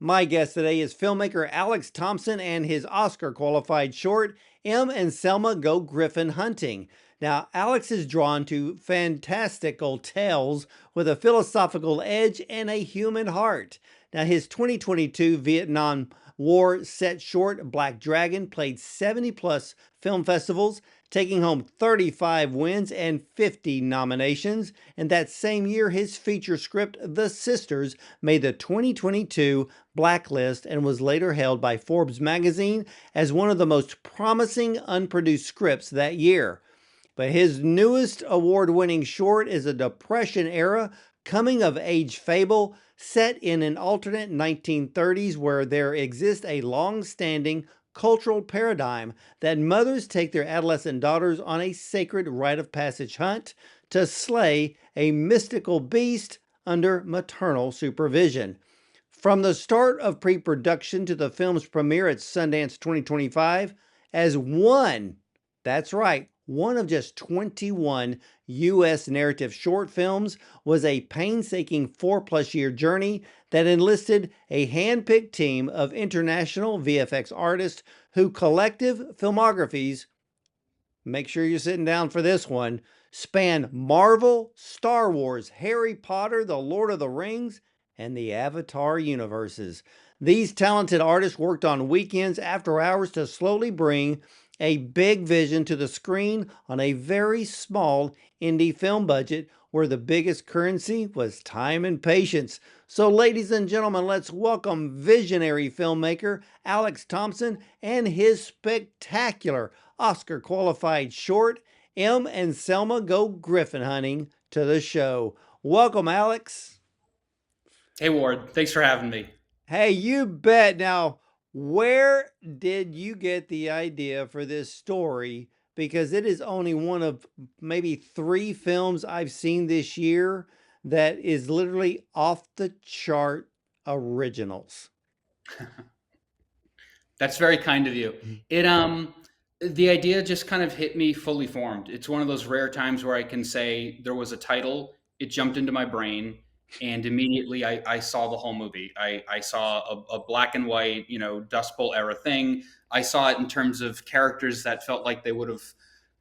My guest today is filmmaker Alex Thompson and his Oscar qualified short, M and Selma Go Griffin Hunting. Now, Alex is drawn to fantastical tales with a philosophical edge and a human heart. Now, his 2022 Vietnam War set short, Black Dragon, played 70 plus film festivals, taking home 35 wins and 50 nominations. And that same year, his feature script, The Sisters, made the 2022 Blacklist and was later hailed by Forbes magazine as one of the most promising unproduced scripts that year. But his newest award winning short is a Depression era coming of age fable set in an alternate 1930s where there exists a long standing cultural paradigm that mothers take their adolescent daughters on a sacred rite of passage hunt to slay a mystical beast under maternal supervision. From the start of pre production to the film's premiere at Sundance 2025, as that's right, one of just 21 U.S. narrative short films, was a painstaking 4+ year journey that enlisted a hand picked team of international VFX artists whose collective filmographies, make sure you're sitting down for this one, span Marvel, Star Wars, Harry Potter, The Lord of the Rings, and the Avatar universes. These talented artists worked on weekends after hours to slowly bring a big vision to the screen on a very small indie film budget where the biggest currency was time and patience. So, ladies and gentlemen, let's welcome visionary filmmaker Alex Thompson and his spectacular Oscar qualified short, M and Selma Go Griffin Hunting, to the show. Welcome, Alex. Hey Ward, thanks for having me. Hey, you bet. Now, where did you get the idea for this story? Because it is only one of maybe 3 films I've seen this year that is literally off the chart originals. That's very kind of you. It the idea just kind of hit me fully formed. It's one of those rare times where I can say there was a title, it jumped into my brain, and immediately I saw the whole movie. I saw a black and white, Dust Bowl era thing. I saw it in terms of characters that felt like they would have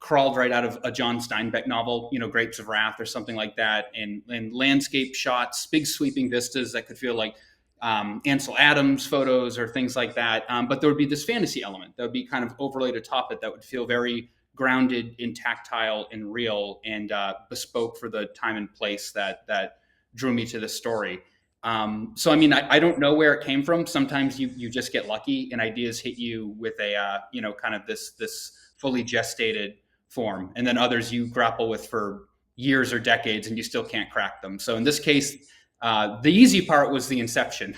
crawled right out of a John Steinbeck novel, Grapes of Wrath or something like that, and landscape shots, big sweeping vistas that could feel like Ansel Adams photos or things like that. But there would be this fantasy element that would be kind of overlaid atop it that would feel very grounded in tactile and real and bespoke for the time and place that drew me to the story. So I mean, I don't know where it came from. Sometimes you just get lucky and ideas hit you with a kind of this fully gestated form, and then others you grapple with for years or decades and you still can't crack them. So in this case, the easy part was the inception.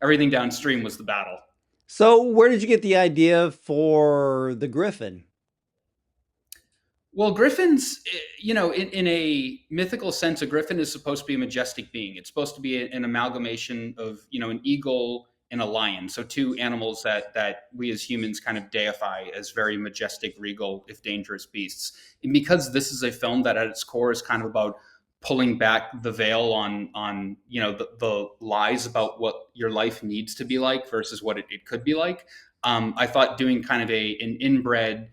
Everything downstream was the battle. So, where did you get the idea for the Griffin? Well, griffins, in a mythical sense, a griffin is supposed to be a majestic being. It's supposed to be an amalgamation of, an eagle and a lion. So two animals that we as humans kind of deify as very majestic, regal, if dangerous beasts. And because this is a film that at its core is kind of about pulling back the veil on the lies about what your life needs to be like versus what it could be like. I thought doing kind of an inbred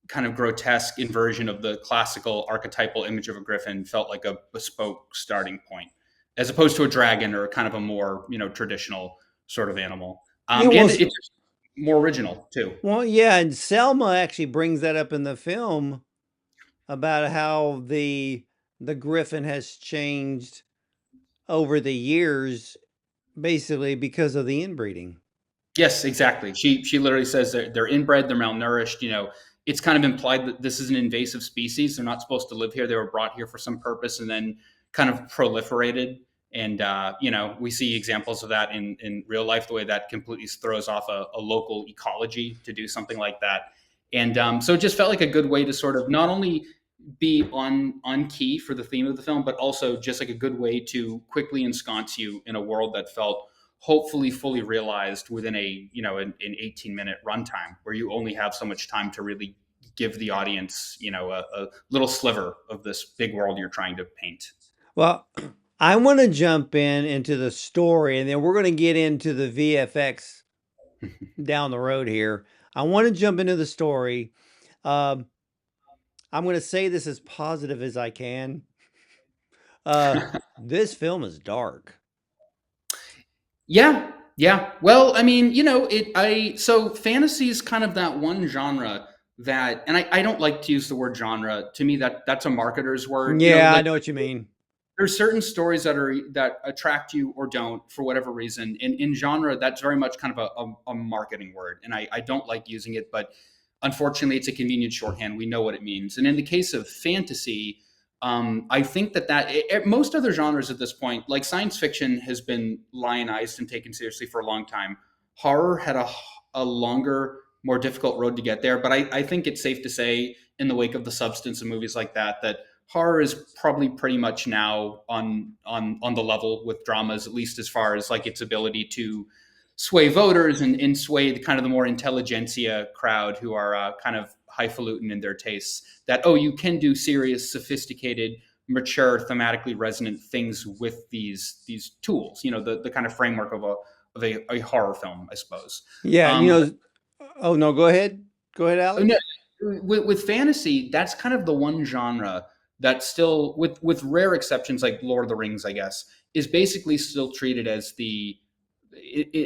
kind of grotesque inversion of the classical archetypal image of a griffin felt like a bespoke starting point, as opposed to a dragon or kind of a more traditional sort of animal. Yeah, And it's more original too. yeah, and Selma actually brings that up in the film about how the Griffin has changed over the years, basically because of the inbreeding. Yes, exactly. She literally says they're inbred, they're malnourished. It's kind of implied that this is an invasive species. They're not supposed to live here. They were brought here for some purpose and then kind of proliferated. And we see examples of that in real life. The way that completely throws off a local ecology to do something like that. And so it just felt like a good way to sort of not only be on key for the theme of the film, but also just like a good way to quickly ensconce you in a world that felt hopefully fully realized within an 18-minute runtime where you only have so much time to really give the audience a little sliver of this big world you're trying to paint. Well, I want to jump into the story, and then we're going to get into the VFX down the road here. I want to jump into the story. Um, I'm going to say this as positive as I can. Uh, this film is dark. Yeah, yeah. Well, I mean, so fantasy is kind of that one genre that, and I don't like to use the word genre. To me, that's a marketer's word. Yeah, I Like know what you mean. there's certain stories that attract you or don't for whatever reason. In genre, that's very much kind of a marketing word, and I don't like using it, but unfortunately, it's a convenient shorthand. We know what it means. And in the case of fantasy, I think most other genres at this point, like science fiction, has been lionized and taken seriously for a long time. Horror had a longer, more difficult road to get there, but I think it's safe to say, in the wake of the substance of movies like that horror is probably pretty much now on the level with dramas, at least as far as like its ability to sway voters and sway the kind of the more intelligentsia crowd who are kind of highfalutin in their tastes. That you can do serious, sophisticated, mature, thematically resonant things with these tools. The kind of framework of a horror film, I suppose. Yeah, Um, oh no, go ahead. Go ahead, Oh, no, Alex. with fantasy, that's kind of the one genre that still, with rare exceptions like Lord of the Rings, I guess, is basically still treated as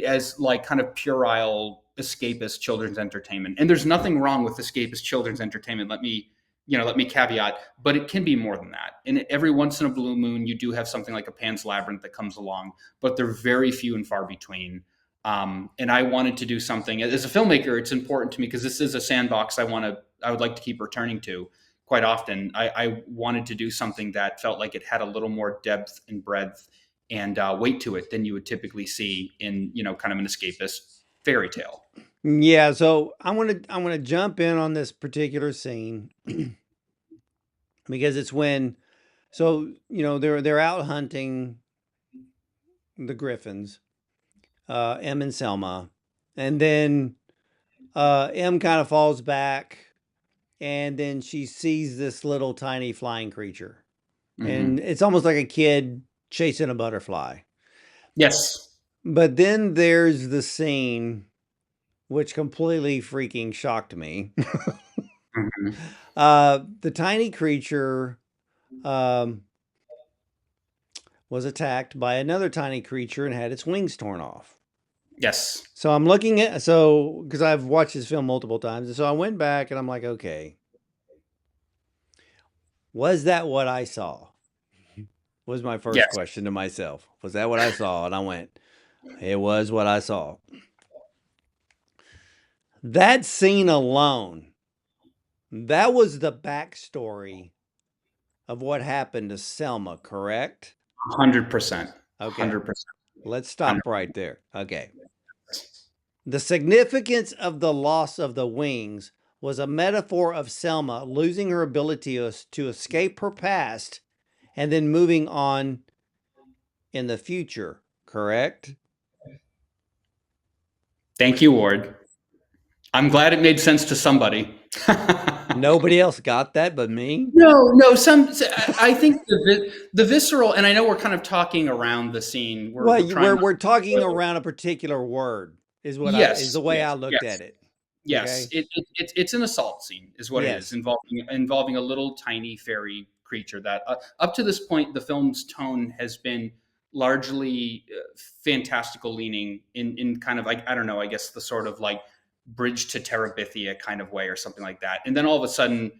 as like kind of puerile escapist children's entertainment. And there's nothing wrong with escapist children's entertainment. Let me caveat, but it can be more than that. And every once in a blue moon, you do have something like a Pan's Labyrinth that comes along, but they're very few and far between. And I wanted to do something as a filmmaker. It's important to me because this is a sandbox I would like to keep returning to quite often. I wanted to do something that felt like it had a little more depth and breadth and weight to it than you would typically see in kind of an escapist fairy tale. Yeah, so I'm gonna jump in on this particular scene because it's when they're out hunting the griffins, M and Selma, and then M kind of falls back, and then she sees this little tiny flying creature, and Hmm. it's almost like a kid chasing a butterfly. Yes. But then there's the scene which completely freaking shocked me. Hmm. The tiny creature um, was attacked by another tiny creature and had its wings torn off. Yes. So I'm looking at so because I've watched this film multiple times, and so I went back and I'm like, okay, was that what I saw? Was my first Yes. question to myself. Was that what I saw? And I went, it was what I saw. That scene alone, that was the backstory of what happened to Selma, correct? 100%. Okay, 100%. let's stop right there. Okay. The significance of the loss of the wings was a metaphor of Selma losing her ability to escape her past and then moving on in the future, correct? Thank you, Ward. I'm glad it made sense to somebody. Nobody else got that but me? No, no. I think the visceral, and I know we're kind of talking around the scene. We're Well, we're trying not we're to talking spoil it. around a particular word is Yes, the way I yes, looked yes, at it. yes. Okay? It's an assault scene, is what it is, Yes. involving a little tiny fairy creature that, up to this point, the film's tone has been largely fantastical leaning in kind of like, I don't know, I guess the sort of like bridge to Terabithia kind of way or something like that. And then all of a sudden,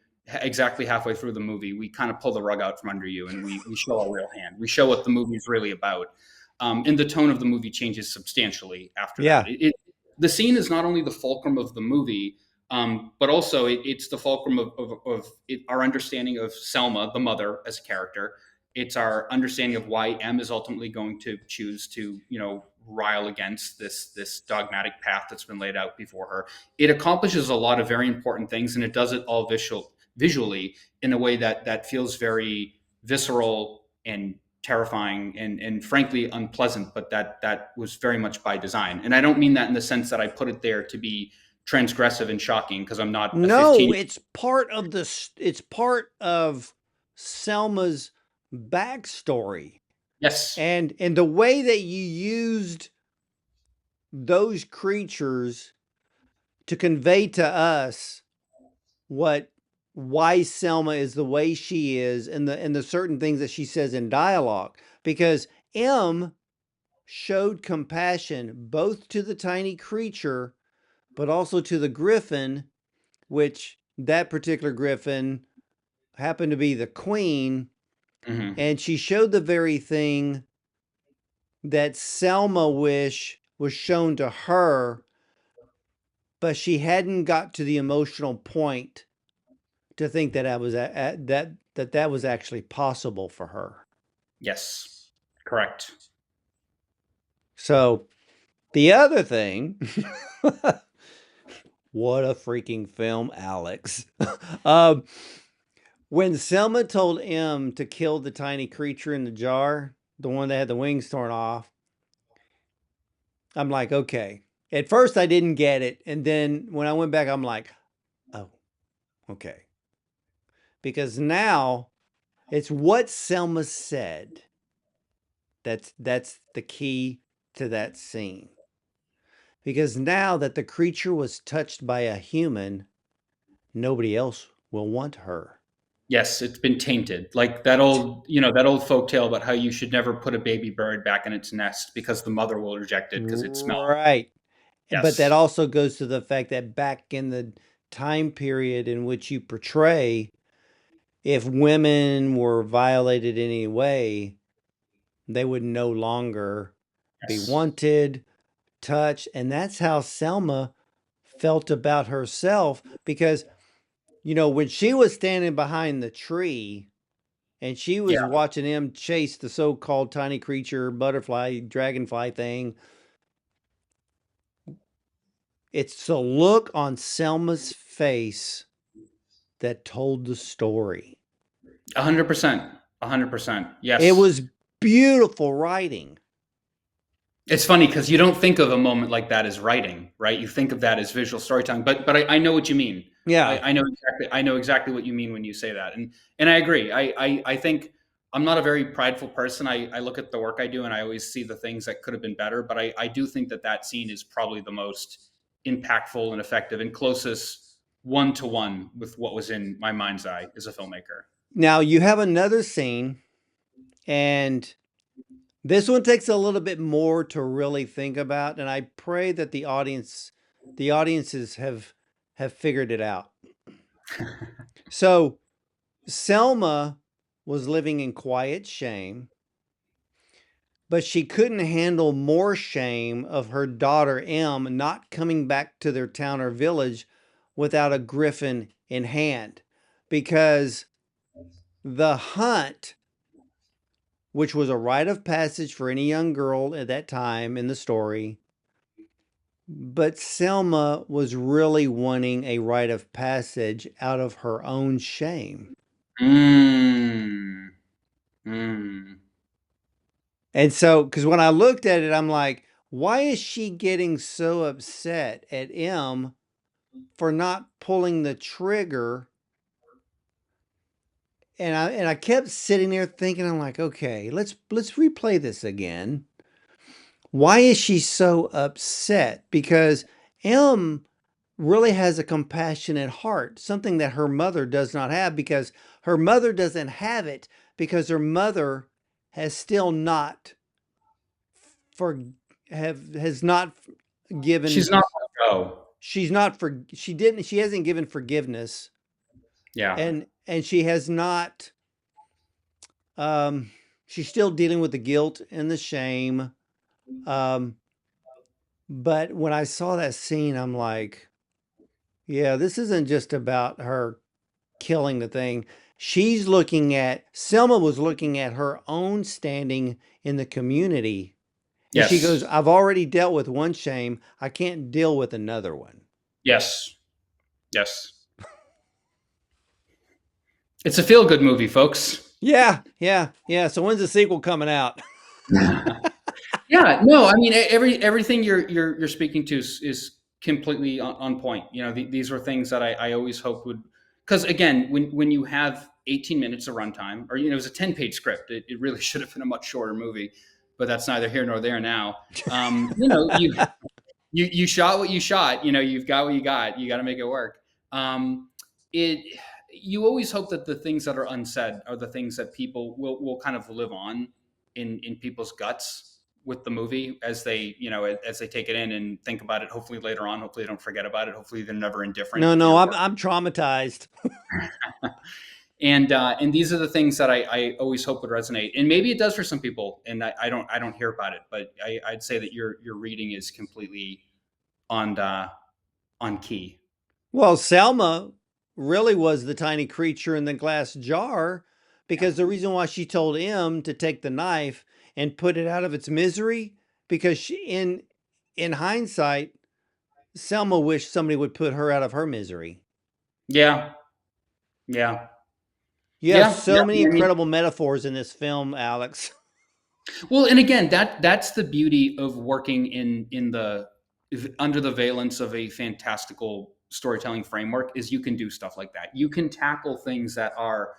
exactly halfway through the movie, we kind of pull the rug out from under you and we show our real hand. We show what the movie's really about. And the tone of the movie changes substantially after that. Yeah. The scene is not only the fulcrum of the movie, but also it's the fulcrum of our understanding of Selma, the mother, as a character. It's our understanding of why M is ultimately going to choose to, rile against this dogmatic path that's been laid out before her. It accomplishes a lot of very important things, and it does it all visually in a way that feels very visceral and terrifying and frankly unpleasant, but that was very much by design. And I don't mean that in the sense that I put it there to be transgressive and shocking, because I'm not a No, 15. it's part of Selma's backstory. Yes. And the way that you used those creatures to convey to us what why Selma is the way she is, and the certain things that she says in dialogue, because M showed compassion both to the tiny creature but also to the griffin, which that particular griffin happened to be the queen, Hmm. and she showed the very thing that Selma wish was shown to her, but she hadn't got to the emotional point to think that that was actually possible for her. Yes. Correct. So the other thing, what a freaking film, Alex. um, when Selma told M to kill the tiny creature in the jar, the one that had the wings torn off, I'm like, okay. At first, I didn't get it, and then when I went back, I'm like, oh, okay, because now it's what Selma said. That's the key to that scene. Because now that the creature was touched by a human, nobody else will want her. Yes, it's been tainted. Like that old, that old folk tale about how you should never put a baby bird back in its nest because the mother will reject it because it smells. Right. But that Yes. also goes to the fact that back in the time period in which you portray, if women were violated in any way, they would no longer be Yes. wanted, touched. And that's how Selma felt about herself because, when she was standing behind the tree and she Yeah. was watching him chase the so-called tiny creature, butterfly, dragonfly thing, it's the look on Selma's face that told the story. 100%. 100%. It Yes. was beautiful writing. It's funny because you don't think of a moment like that as writing, right? You think of that as visual storytelling. But I know what you mean. Yeah. I know exactly what you mean when you say that, and I agree. I think I'm not a very prideful person. I look at the work I do and I always see the things that could have been better. But I do think that scene is probably the most impactful and effective and closest one to one with what was in my mind's eye as a filmmaker. Now you have another scene, and this one takes a little bit more to really think about, and I pray that the audiences have figured it out. So Selma was living in quiet shame, but she couldn't handle more shame of her daughter M not coming back to their town or village without a griffin in hand, because the hunt, which was a rite of passage for any young girl at that time in the story, but Selma was really wanting a rite of passage out of her own shame. Mm, mm. And so, because when I looked at it, I'm like, why is she getting so upset at M for not pulling the trigger? And I kept sitting there thinking, I'm like, okay, let's replay this again. Why is she so upset? Because M really has a compassionate heart, something that her mother does not have, because her mother doesn't have it because her mother has still not for has not given She's not let go. she hasn't given forgiveness, Yeah. and she has not um she's still dealing with the guilt and the shame. um but when I saw that scene, I'm like, yeah, this isn't just about her killing the thing. Selma was looking at her own standing in the community. And she goes, Yes. I've already dealt with one shame. I can't deal with another one. Yes. Yes. It's a feel good movie, folks. Yeah, yeah, yeah. So when's the sequel coming out? Yeah, no, I mean everything you're speaking to is completely on point. These were things that I always hoped would, because again, when you have 18 minutes of runtime, or it was a 10-page script. It really should have been a much shorter movie, but that's neither here nor there now. You shot what you shot. You've got what you got. You got to make it work. It You always hope that the things that are unsaid are the things that people will kind of live on in people's guts with the movie as they take it in and think about it. Hopefully later on, hopefully they don't forget about it. Hopefully they're never indifferent No, to no, your work. I'm traumatized. And these are the things that I always hope would resonate. And maybe it does for some people, and I don't hear about it. But I'd say that your reading is completely on on key. Well, Selma really was the tiny creature in the glass jar Yeah. because the reason why she told M to take the knife and put it out of its misery, because in hindsight, Selma wished somebody would put her out of her misery. Yeah. Yeah. You have Yeah. Yeah. so many I mean, incredible metaphors in this film, Alex. well, and again, that's the beauty of working in the under the valence of a fantastical storytelling framework is you can do stuff like that. You can tackle things that are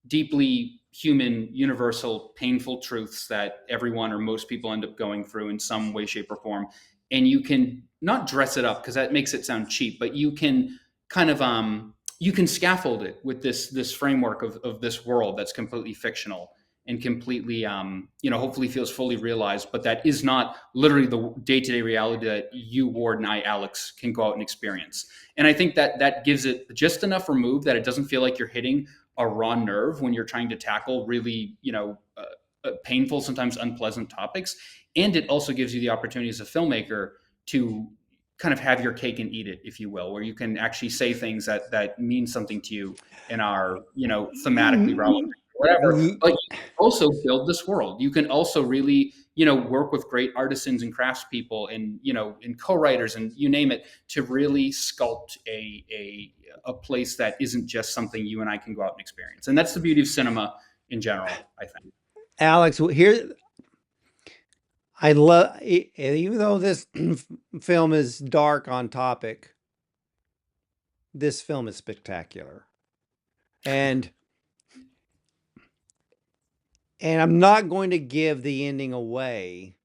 deeply human, universal, painful truths that everyone or most people end up going through in some way, shape, or form. And you can not dress it up because that makes it sound cheap, but you can kind of you can scaffold it with this framework of this world that's completely fictional and completely hopefully feels fully realized, but that is not literally the day-to-day reality that you, Ward, and I, Alex, can go out and experience. And I think that gives it just enough remove that it doesn't feel like you're hitting a raw nerve when you're trying to tackle really, painful, sometimes unpleasant topics. And it also gives you the opportunity as a filmmaker to kind of have your cake and eat it, if you will, where you can actually say things that mean something to you and are, thematically relevant, whatever. But you can also build this world. You can also really, work with great artisans and craftspeople and co-writers and you name it to really sculpt a place that isn't just something you and I can go out and experience. And that's the beauty of cinema in general, I think. Alex, here I love, even though this film is dark on topic, this film is spectacular. And I'm not going to give the ending away,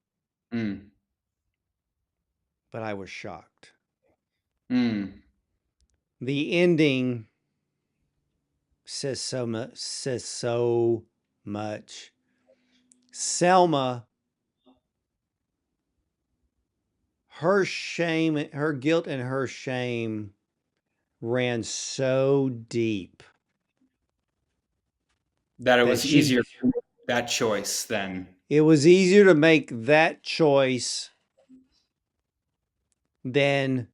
Mm. but I was shocked. Mm. The ending says so much. Selma, her shame, her guilt and her shame ran so deep That it that was easier to make that choice than. it was easier to make that choice than,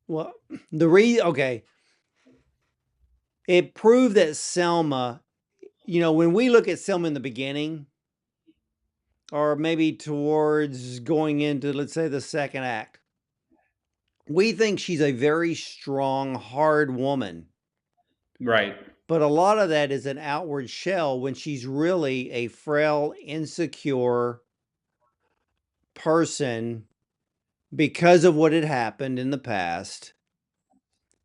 well, okay, it proved that Selma, when we look at Selma in the beginning, or maybe towards going into, let's say, the second act, we think she's a very strong, hard woman. Right. But a lot of that is an outward shell when she's really a frail, insecure person because of what had happened in the past.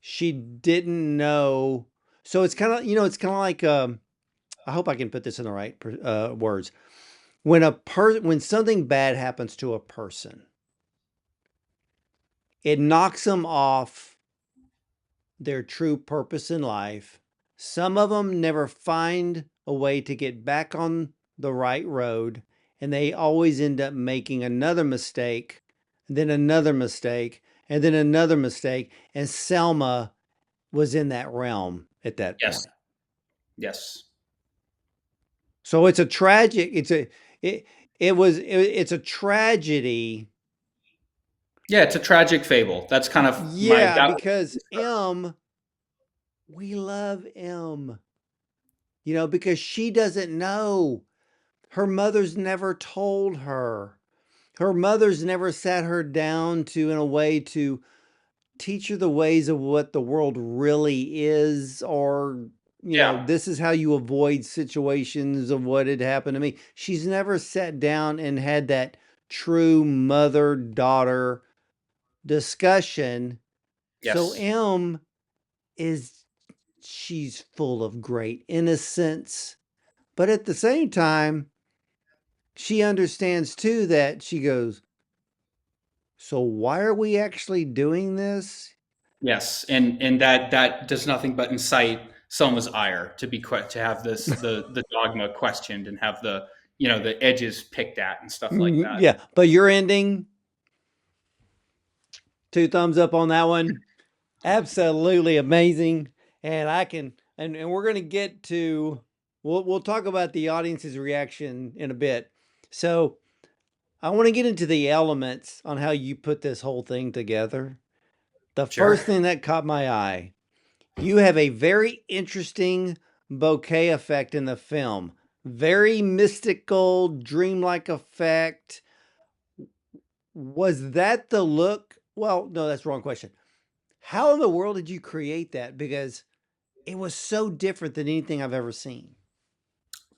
She didn't know. So it's kind of, it's kind of like, I hope I can put this in the right words. When something bad happens to a person, it knocks them off their true purpose in life. Some of them never find a way to get back on the right road, and they always end up making another mistake, then another mistake, and then another mistake. And Selma was in that realm at that Yes. point. Yes. So it's a tragic, it's a tragedy. Yeah, it's a tragic fable. That's kind of my Yeah, that because we love M, because she doesn't know. Her mother's never told her. Her mother's never sat her down in a way to teach her the ways of what the world really is, or, yeah. this is how you avoid situations of what had happened to me. She's never sat down and had that true mother-daughter discussion. So Yes. M is she's full of great innocence, but at the same time, she understands too that she goes, so why are we actually doing this? Yes, and that does nothing but incite Selma's ire to to have the dogma questioned and have the the edges picked at and stuff like that. Yeah, but your ending, two thumbs up on that one. Absolutely amazing. And I can and we're gonna get to we'll talk about the audience's reaction in a bit. So I want to get into the elements on how you put this whole thing together. The Sure. first thing that caught my eye, you have a very interesting bouquet effect in the film. Very mystical, dreamlike effect. Was that the look? Well, no, that's the wrong question. How in the world did you create that? Because it was so different than anything I've ever seen.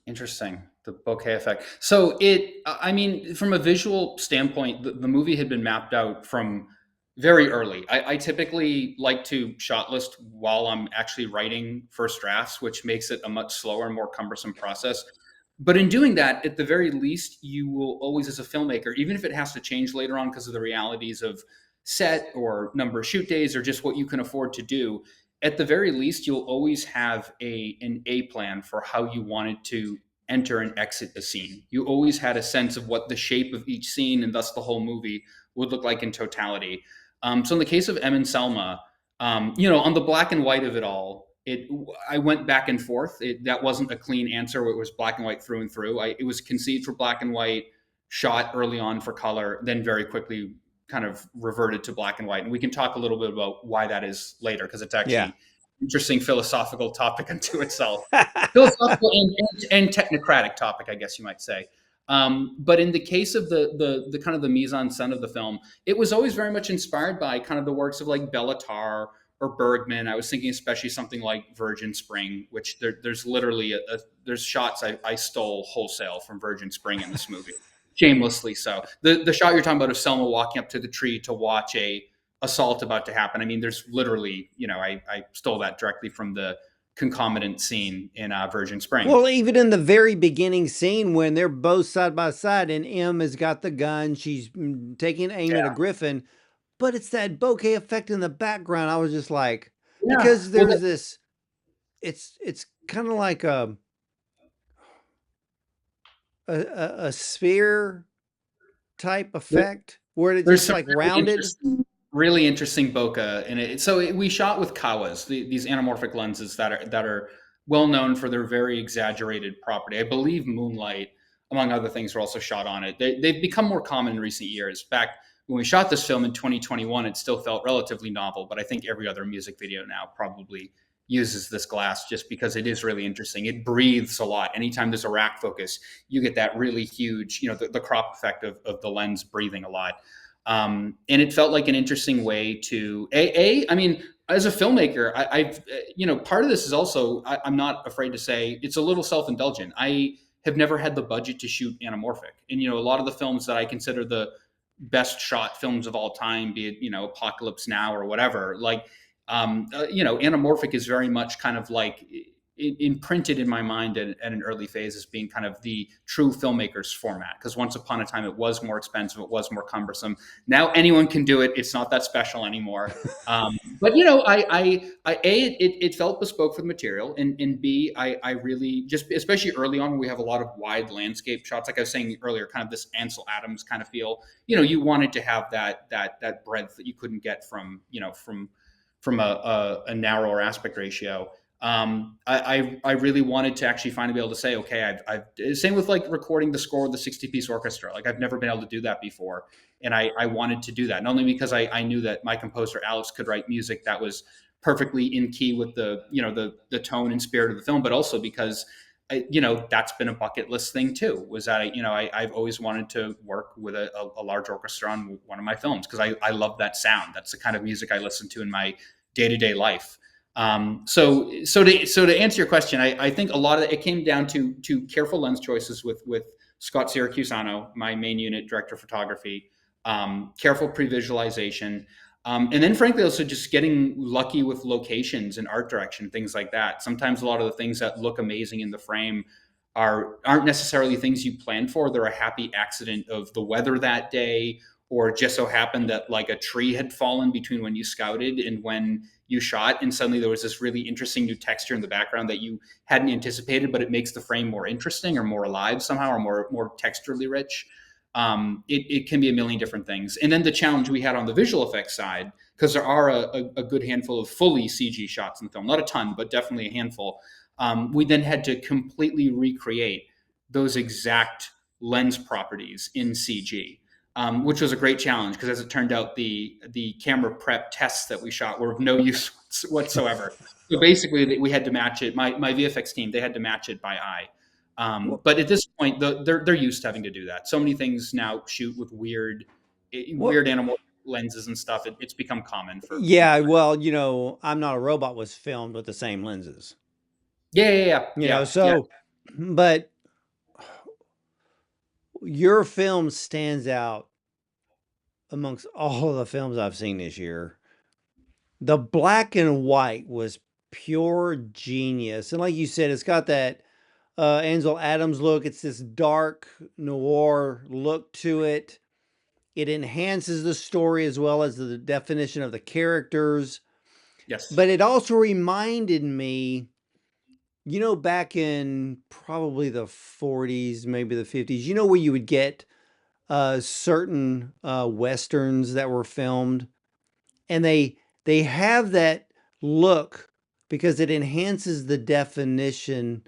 Interesting. The bokeh effect. So I mean, from a visual standpoint, the movie had been mapped out from very early. I typically like to shot list while I'm actually writing first drafts, which makes it a much slower and more cumbersome process. But in doing that, at the very least, you will always, as a filmmaker, even if it has to change later on because of the realities of set or number of shoot days or just what you can afford to do, at the very least, you'll always have an A plan for how you wanted to enter and exit a scene. You always had a sense of what the shape of each scene and thus the whole movie would look like in totality. So in the case of Em and Selma, on the black and white of it all, I went back and forth. That wasn't a clean answer where it was black and white through and through. It was conceived for black and white, shot early on for color, then very quickly kind of reverted to black and white. And we can talk a little bit about why that is later, because it's Yeah. actually interesting philosophical topic unto itself. Philosophical and technocratic topic, I guess you might say. But in the case of the kind of the mise en scène of the film, it was always very much inspired by kind of the works of like Bela Tarr or Bergman. I was thinking especially something like Virgin Spring, which there's literally there's shots I stole wholesale from Virgin Spring in this movie, shamelessly so. The shot you're talking about of Selma walking up to the tree to watch a assault about to happen. I mean, there's literally, I stole that directly from the concomitant scene in Virgin Spring. Well, even in the very beginning scene when they're both side by side and M has got the gun, she's taking aim at a Yeah, griffin, but it's that bokeh effect in the background. I was just like, yeah. because Well, there's this, it's kind of like a sphere type there, effect where it's there's just some like rounded. really interesting bokeh in it. So we shot with kawas, these anamorphic lenses that are well known for their very exaggerated property. I believe Moonlight, among other things, were also shot on it. They've become more common in recent years. In fact, when we shot this film in 2021, it still felt relatively novel, but I think every other music video now probably uses this glass just because it is really interesting. It breathes a lot. Anytime there's a rack focus, you get that really huge, the crop effect of the lens breathing a lot. And it felt like an interesting way to I mean, as a filmmaker, I've part of this is also I'm not afraid to say it's a little self-indulgent. I have never had the budget to shoot anamorphic, and a lot of the films that I consider the best shot films of all time, be it Apocalypse Now or whatever, like anamorphic is very much kind of like imprinted in my mind at an early phase as being kind of the true filmmaker's format. Because once upon a time, it was more expensive, it was more cumbersome. Now anyone can do it; it's not that special anymore. But it felt bespoke for the material, and B, I really just, especially early on, when we have a lot of wide landscape shots, like I was saying earlier, kind of this Ansel Adams kind of feel. You wanted to have that breadth that you couldn't get from a narrower aspect ratio. I really wanted to actually finally be able to say, okay, I've same with like recording the score of the 60-piece orchestra. Like I've never been able to do that before. And I wanted to do that, not only because I knew that my composer Alex could write music that was perfectly in key with the tone and spirit of the film, but also because that's been a bucket list thing too. Was that I've always wanted to work with a large orchestra on one of my films because I love that sound. That's the kind of music I listen to in my day to day life. So to answer your question, I think a lot of it came down to careful lens choices with Scott Syracusano, my main unit director of photography, careful pre-visualization. And then, frankly, also just getting lucky with locations and art direction, things like that. Sometimes a lot of the things that look amazing in the frame aren't necessarily things you planned for. They're a happy accident of the weather that day, or it just so happened that like a tree had fallen between when you scouted and when you shot, and suddenly there was this really interesting new texture in the background that you hadn't anticipated, but it makes the frame more interesting or more alive somehow, or more texturally rich. It can be a million different things. And then the challenge we had on the visual effects side, because there are a good handful of fully CG shots in the film, not a ton, but definitely a handful. We then had to completely recreate those exact lens properties in CG, which was a great challenge because, as it turned out, the camera prep tests that we shot were of no use whatsoever. So basically, we had to match it. My VFX team, they had to match it by eye. Well, But at this point, they're used to having to do that. So many things now shoot with well, weird animal lenses and stuff. It's become common for yeah, directors. well, I'm Not a Robot was filmed with the same lenses. Yeah, yeah, yeah, You know, yeah, yeah. so but your film stands out amongst all of the films I've seen this year. The black and white was pure genius. And like you said, it's got that Ansel Adams look. It's this dark noir look to it. It enhances the story as well as the definition of the characters. Yes, But it also reminded me, back in probably the 40s, maybe the 50s, where you would get certain westerns that were filmed, and they have that look because it enhances the definition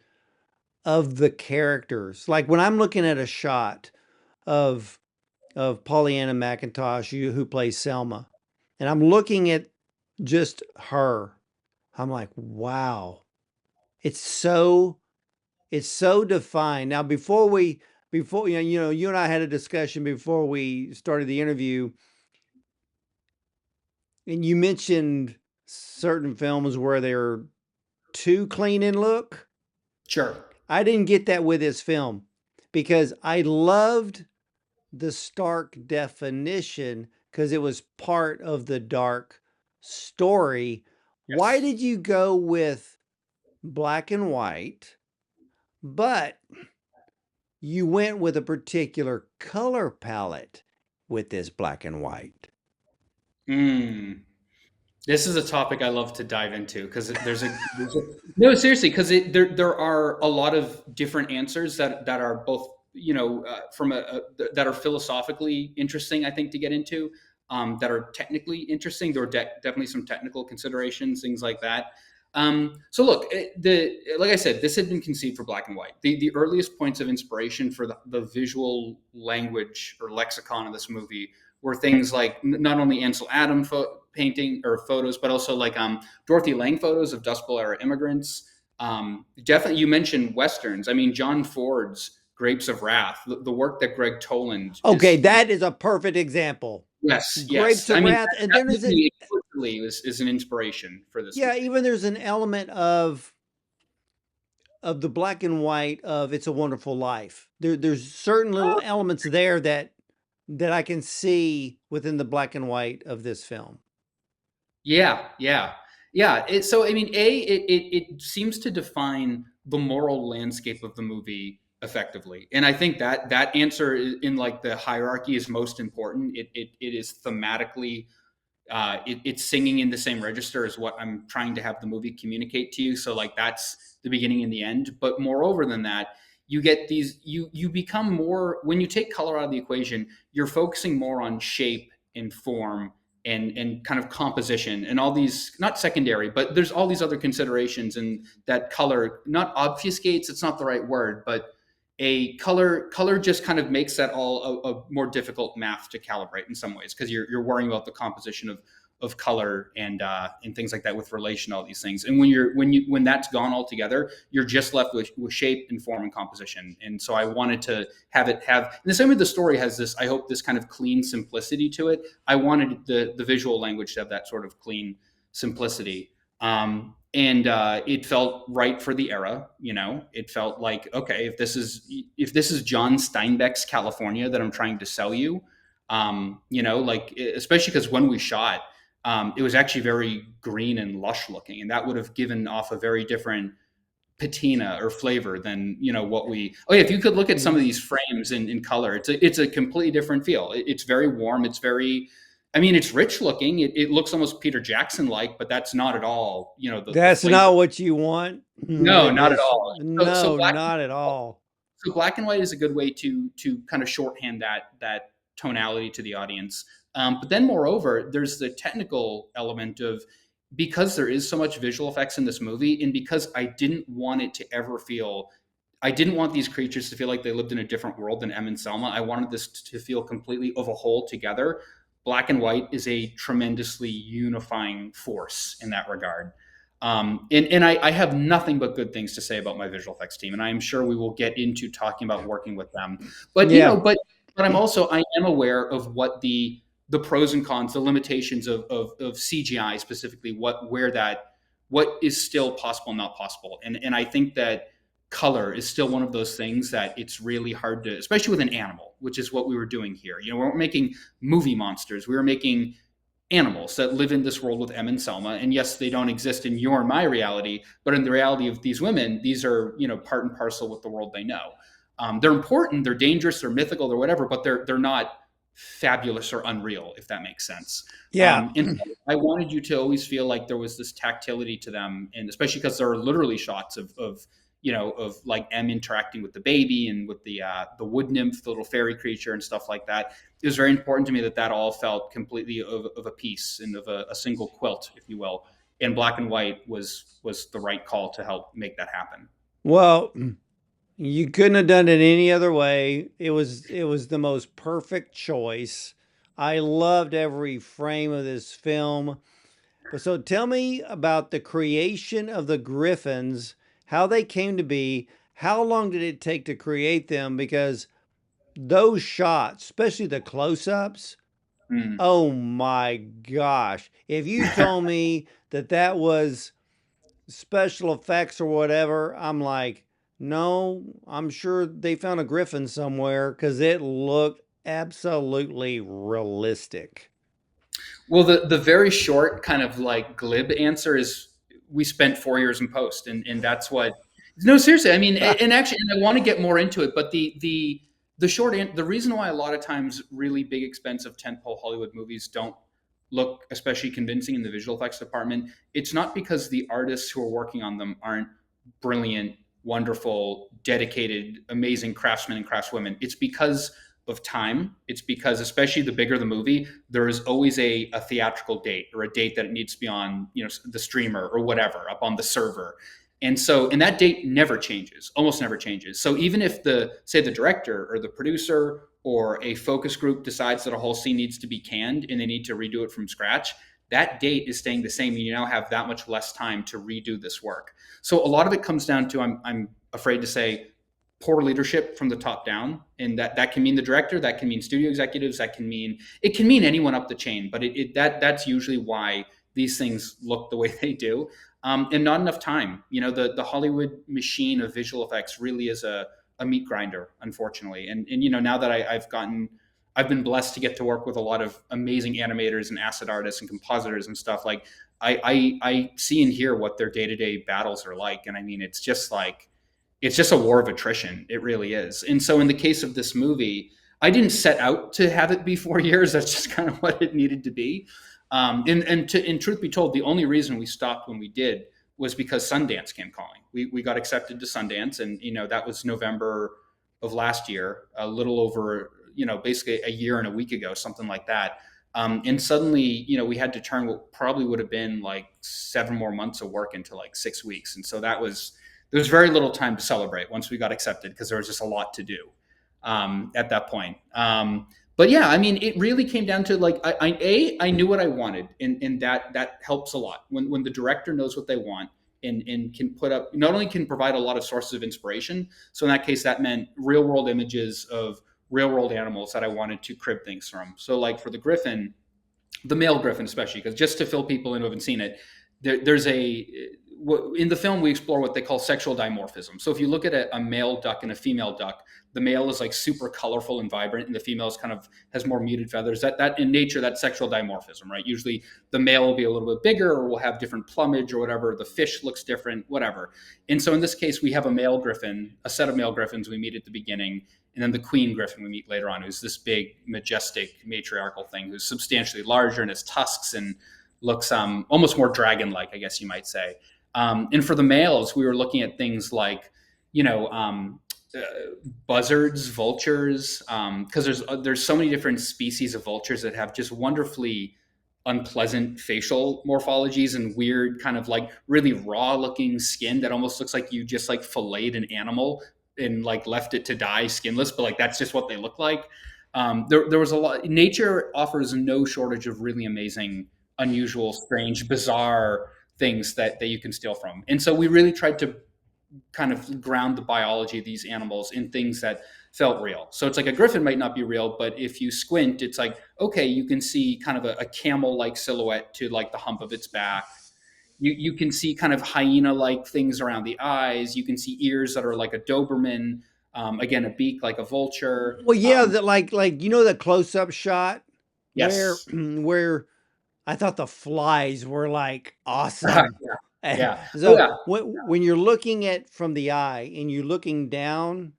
of the characters. Like when I'm looking at a shot of Pollyanna McIntosh, who plays Selma, and I'm looking at just her, I'm like, wow, it's so it's so defined. Now, before you and I had a discussion before we started the interview, and you mentioned certain films where they're too clean in look. sure. I didn't get that with this film because I loved the stark definition because it was part of the dark story. Why Yes. did you go with black and white, but you went with a particular color palette with this black and white? Mm. This is a topic I love to dive into because there's a no, seriously, because there are a lot of different answers that are both, from that are philosophically interesting, I think, to get into, that are technically interesting. There are definitely some technical considerations, things like that. So look, the like I said, this had been conceived for black and white. The earliest points of inspiration for the visual language or lexicon of this movie were things like not only Ansel Adams painting or photos, but also like Dorothy Lang photos of Dust Bowl era immigrants. Definitely, you mentioned westerns. I mean, John Ford's Grapes of Wrath, the work that Greg Toland Okay, is. that is a perfect example. Yes, Grapes yes. of I mean, Wrath, and that then there's an movie explicitly is an inspiration for this yeah, movie. even there's an element of the black and white of It's a Wonderful Life. There's certain little elements there that I can see within the black and white of this film. Yeah, yeah, yeah. So I mean, it seems to define the moral landscape of the movie effectively, and I think that answer in like the hierarchy is most important. It is thematically, it's singing in the same register as what I'm trying to have the movie communicate to you. So like that's the beginning and the end. But moreover than that, you get these you become more when you take color out of the equation, you're focusing more on shape and form and kind of composition and all these, not secondary, but there's all these other considerations, and that color not obfuscates, it's not the right word, but a color just kind of makes that all a more difficult math to calibrate in some ways because you're worrying about the composition of color and things like that with relation to all these things. And when that's gone altogether, you're just left with shape and form and composition. And so I wanted to have it have, in the same way the story has this, I hope, this kind of clean simplicity to it. I wanted the visual language to have that sort of clean simplicity. And it felt right for the era. It felt like, okay, if this is John Steinbeck's California that I'm trying to sell you, like especially because when we shot, it was actually very green and lush looking, and that would have given off a very different patina or flavor than what we. Oh yeah, if you could look at some of Mhm. these frames in color, it's a completely different feel. It's very warm. It's very, I mean, it's rich looking. It looks almost Peter Jackson like, but that's not at all. The That's flavor. not what you want No, with not at this. all. So No, black not at all. so black and white is a good way to kind of shorthand that tonality to the audience. But then, moreover, there's the technical element of, because there is so much visual effects in this movie, and because I didn't want it to ever feel, I didn't want these creatures to feel like they lived in a different world than Em and Selma. I wanted this to feel completely of a whole together. Black and white is a tremendously unifying force in that regard. And I have nothing but good things to say about my visual effects team, and I am sure we will get into talking about working with them. But Yeah. I am aware of what the pros and cons, the limitations of CGI specifically, what is still possible, not possible, and I think that color is still one of those things that it's really hard to, especially with an animal, which is what we were doing here. We weren't making movie monsters; we were making animals that live in this world with Em and Selma. And yes, they don't exist in your and my reality, but in the reality of these women, these are part and parcel with the world they know. They're important, they're dangerous, they're mythical, they're whatever, but they're not fabulous or unreal, if that makes sense. Yeah. And so I wanted you to always feel like there was this tactility to them, and especially because there are literally shots of like Em interacting with the baby and with the wood nymph, the little fairy creature, and stuff like that. It was very important to me that that all felt completely of a piece and of a single quilt, if you will. And black and white was the right call to help make that happen. Well, you couldn't have done it any other way. It was the most perfect choice. I loved every frame of this film. But so tell me about the creation of the griffins, how they came to be, how long did it take to create them? Because those shots, especially the close-ups, Mm. oh my gosh. If you told me that that was special effects or whatever, I'm like, no, I'm sure they found a griffin somewhere because it looked absolutely realistic. Well, the very short kind of like glib answer is we spent 4 years in post, and that's what. No, seriously, I mean, and actually, and I want to get more into it, but the reason why a lot of times really big, expensive tentpole Hollywood movies don't look especially convincing in the visual effects department, it's not because the artists who are working on them aren't brilliant, wonderful, dedicated, amazing craftsmen and craftswomen. It's because of time. It's because, especially the bigger the movie, there is always a theatrical date or a date that it needs to be on, the streamer or whatever, up on the server. And that date never changes, almost never changes. So even if say the director or the producer or a focus group decides that a whole scene needs to be canned and they need to redo it from scratch, that date is staying the same. And you now have that much less time to redo this work. So a lot of it comes down to, I'm afraid to say, poor leadership from the top down, and that can mean the director, that can mean studio executives, it can mean anyone up the chain, but that's usually why these things look the way they do. And not enough time. The Hollywood machine of visual effects really is a meat grinder, unfortunately. And now that I've been blessed to get to work with a lot of amazing animators and asset artists and compositors and stuff. Like I see and hear what their day to day battles are like, and I mean it's just a war of attrition. It really is. And so in the case of this movie, I didn't set out to have it be 4 years. That's just kind of what it needed to be. In truth be told, the only reason we stopped when we did was because Sundance came calling. We got accepted to Sundance, and that was November of last year, a little over basically a year and a week ago, something like that. And suddenly, we had to turn what probably would have been like 7 more months of work into like 6 weeks, and so there was very little time to celebrate once we got accepted because there was just a lot to do at that point. But yeah, I mean, it really came down to like I knew what I wanted, and that helps a lot when the director knows what they want and can put up, not only can provide a lot of sources of inspiration. So in that case, that meant real world images of real world animals that I wanted to crib things from. So like for the griffin, the male griffin especially, because just to fill people in who haven't seen it, there's in the film we explore what they call sexual dimorphism. So if you look at a male duck and a female duck, the male is like super colorful and vibrant, and the female is kind of has more muted feathers. That in nature, that's sexual dimorphism, right? Usually the male will be a little bit bigger, or will have different plumage or whatever. The fish looks different, whatever. And so in this case, we have a male griffin, a set of male griffins we meet at the beginning, and then the queen griffin we meet later on, who's this big, majestic, matriarchal thing, who's substantially larger and has tusks and looks almost more dragon-like, I guess you might say. And for the males, we were looking at things like, you know, uh, buzzards, vultures, because there's so many different species of vultures that have just wonderfully unpleasant facial morphologies and weird kind of like really raw looking skin that almost looks like you just like filleted an animal and like left it to die skinless, but like that's just what they look like. There was a lot. Nature offers no shortage of really amazing, unusual, strange, bizarre things that you can steal from. And so we really tried to kind of ground the biology of these animals in things that felt real. So it's like a griffin might not be real, but if you squint, it's like, okay, you can see kind of a camel-like silhouette to like the hump of its back. You can see kind of hyena-like things around the eyes. You can see ears that are like a Doberman. Again, a beak like a vulture. Well, yeah, that like the close up shot where Yes. where I thought the flies were like Yeah. awesome. Yeah. Oh So yeah. when you're looking at from the eye and you're looking down,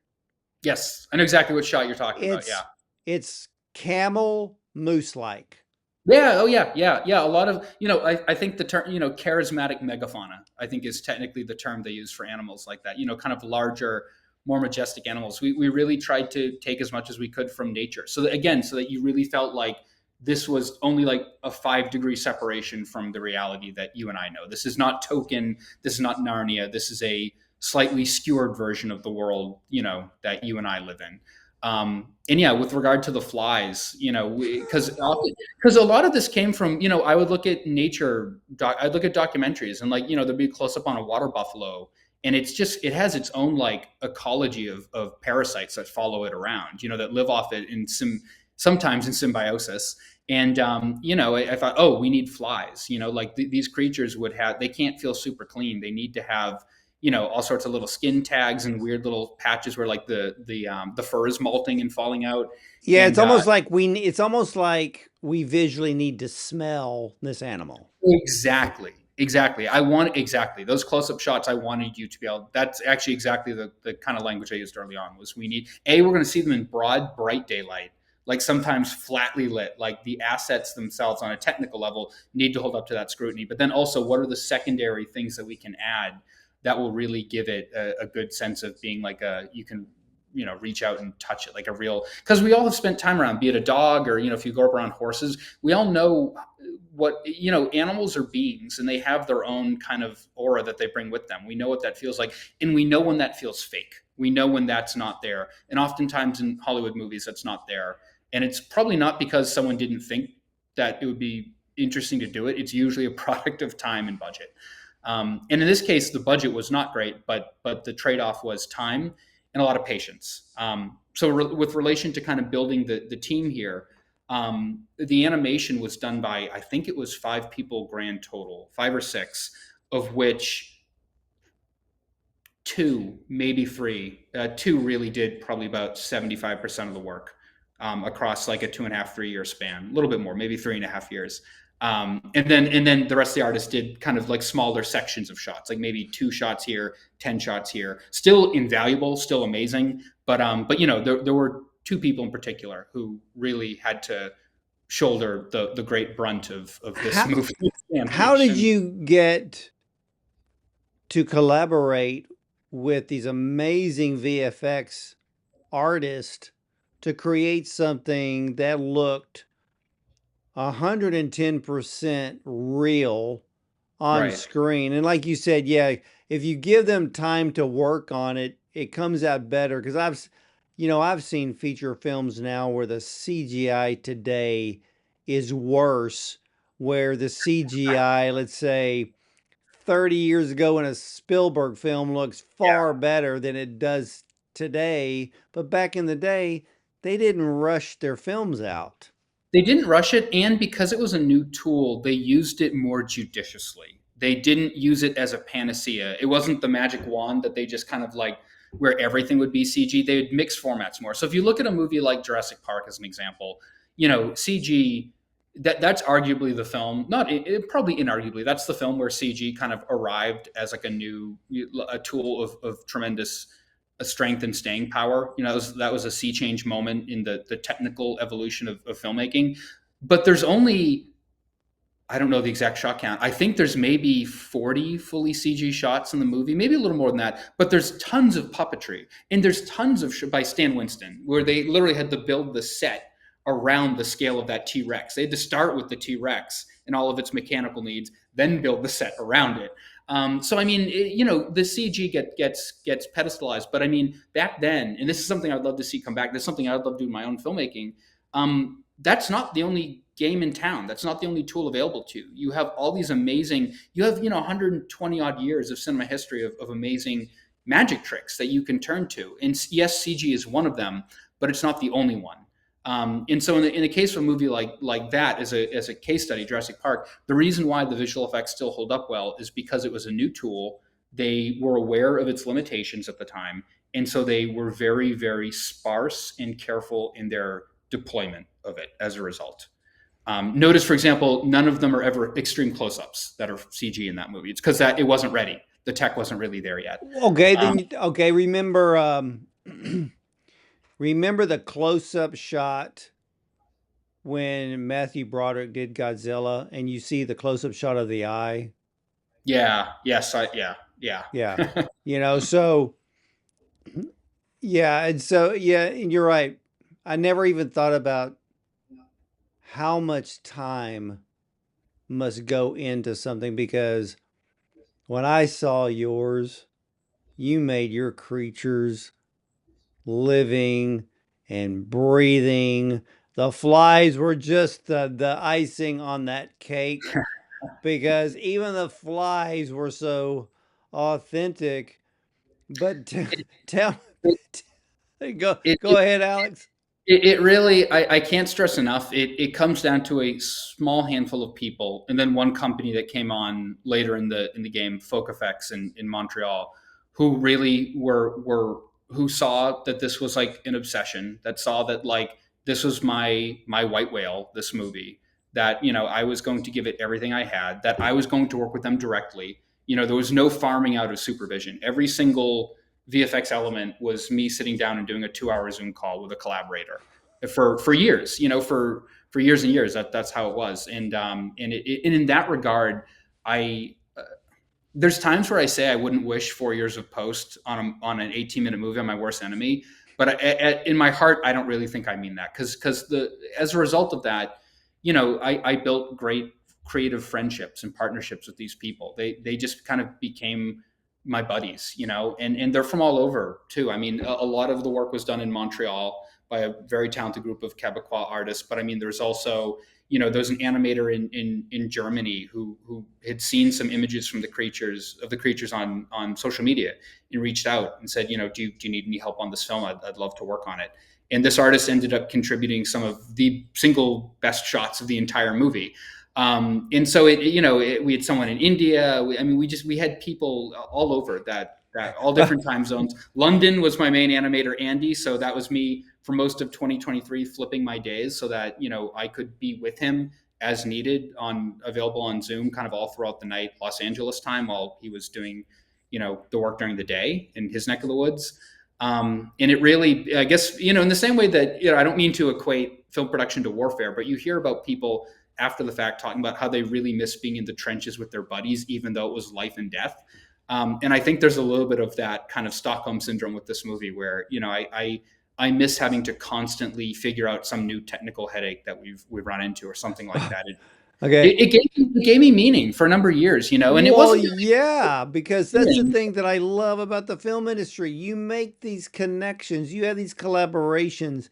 Yes. I know exactly what shot you're talking about. Yeah. it's it's camel moose like. Yeah. Oh, yeah. Yeah. Yeah. A lot of, I think the term, charismatic megafauna, I think is technically the term they use for animals like that, kind of larger, more majestic animals. We really tried to take as much as we could from nature. So that, again, so that you really felt like this was only like a 5-degree separation from the reality that you and I know. This is not Token. This is not Narnia. This is a slightly skewered version of the world, that you and I live in. And yeah, with regard to the flies, because a lot of this came from, I would look at I'd look at documentaries and like, there'd be a close up on a water buffalo, and it has its own like ecology of parasites that follow it around, that live off it sometimes in symbiosis. And I thought, oh, we need flies, like these creatures they can't feel super clean. They need to have all sorts of little skin tags and weird little patches where like the fur is molting and falling out. Yeah, And it's almost like we visually need to smell this animal. exactly, I want exactly those close-up shots. I wanted you to be able. That's actually exactly the kind of language I used early on. Was we're going to see them in broad, bright daylight, like sometimes flatly lit. Like the assets themselves on a technical level need to hold up to that scrutiny. But then also, what are the secondary things that we can add that will really give it a good sense of being like you can reach out and touch it like a real, because we all have spent time around, be it a dog or if you go up around horses, we all know what animals are beings, and they have their own kind of aura that they bring with them. We know what that feels like, and we know when that feels fake. We know when that's not there, and oftentimes in Hollywood movies that's not there. And it's probably not because someone didn't think that it would be interesting to do it. It's usually a product of time and budget. And in this case, the budget was not great, but the trade-off was time and a lot of patience. With relation to kind of building the team here, the animation was done by, I think it was 5 people grand total, 5 or 6, of which 2, maybe 3, 2 really did probably about 75% of the work, across like a 2.5, 3 year span, a little bit more, maybe 3.5 years. And then the rest of the artists did kind of like smaller sections of shots, like maybe 2 shots here, 10 shots here. Still invaluable, still amazing, but there were 2 people in particular who really had to shoulder the great brunt of this How movie how did animation. you get to collaborate with these amazing VFX artists to create something that looked 110% real on Right. screen? And like you said, yeah, if you give them time to work on it, it comes out better. Because I've seen feature films now where the CGI today is worse, where the CGI, let's say 30 years ago in a Spielberg film, looks far better than it does today. But back in the day, they didn't rush their films out. They didn't rush it, and because it was a new tool, they used it more judiciously. They didn't use it as a panacea. It wasn't the magic wand that they just kind of like where everything would be CG. They would mix formats more. So if you look at a movie like Jurassic Park as an example, CG, that's arguably the film, not probably inarguably, that's the film where CG kind of arrived as like a tool of tremendous strength and staying power. That was a sea change moment in the technical evolution of filmmaking. But there's only, I don't know the exact shot count. I think there's maybe 40 fully CG shots in the movie, maybe a little more than that. But there's tons of puppetry, and there's tons of by Stan Winston, where they literally had to build the set around the scale of that T Rex. They had to start with the T Rex and all of its mechanical needs, then build the set around it. So I mean, the CG gets pedestalized, but I mean, back then, and this is something I'd love to see come back. This is something I'd love to do in my own filmmaking. That's not the only game in town. That's not the only tool available to you. You have all these amazing, 120 odd years of cinema history of amazing magic tricks that you can turn to. And yes, CG is one of them, but it's not the only one. And so in the case of a movie like that, as a case study, Jurassic Park, the reason why the visual effects still hold up well is because it was a new tool. They were aware of its limitations at the time. And so they were very, very sparse and careful in their deployment of it as a result. Notice, for example, none of them are ever extreme close-ups that are CG in that movie. It's because that it wasn't ready. The tech wasn't really there yet. Okay, Um, then okay, remember remember the close-up shot when Matthew Broderick did Godzilla and you see the close-up shot of the eye? yeah. Yes. Yeah. Yeah. Yeah. So yeah, and so yeah, and you're right. I never even thought about how much time must go into something because when I saw yours, you made your creatures living and breathing. The flies were just the icing on that cake because even the flies were so authentic. But It, tell, it, go it, go ahead, Alex. it really, I can't stress enough. It comes down to a small handful of people, and then one company that came on later in the game, Folk Effects in Montreal, who really were who saw that this was like an obsession. That saw that like this was my white whale. This movie that I was going to give it everything I had. That I was going to work with them directly. There was no farming out of supervision. Every single VFX element was me sitting down and doing a 2 hour Zoom call with a collaborator for years, for years and years. That's how it was. And in that regard, I there's times where I say I wouldn't wish 4 years of post on an 18-minute movie on my worst enemy, but in my heart, I don't really think I mean that because the as a result of that, I built great creative friendships and partnerships with these people. They just kind of became my buddies, and they're from all over too. I mean, a lot of the work was done in Montreal by a very talented group of Quebecois artists, but I mean, there's also there's an animator in Germany who had seen some images from the creatures on social media and reached out and said, do you need any help on this film? I'd love to work on it. And this artist ended up contributing some of the single best shots of the entire movie. And so we had someone in India. We had people all over that all different time zones. London was my main animator, Andy. So that was me for most of 2023, flipping my days so that I could be with him as needed available on Zoom, kind of all throughout the night, Los Angeles time, while he was doing the work during the day in his neck of the woods. And it really, I guess, in the same way that I don't mean to equate film production to warfare, but you hear about people after the fact talking about how they really miss being in the trenches with their buddies, even though it was life and death. And I think there's a little bit of that kind of Stockholm syndrome with this movie where, I miss having to constantly figure out some new technical headache that we've run into or something like that. Okay. It gave me meaning for a number of years, and it Well, wasn't yeah, because that's the really thing that I love about the film industry. You make these connections, you have these collaborations,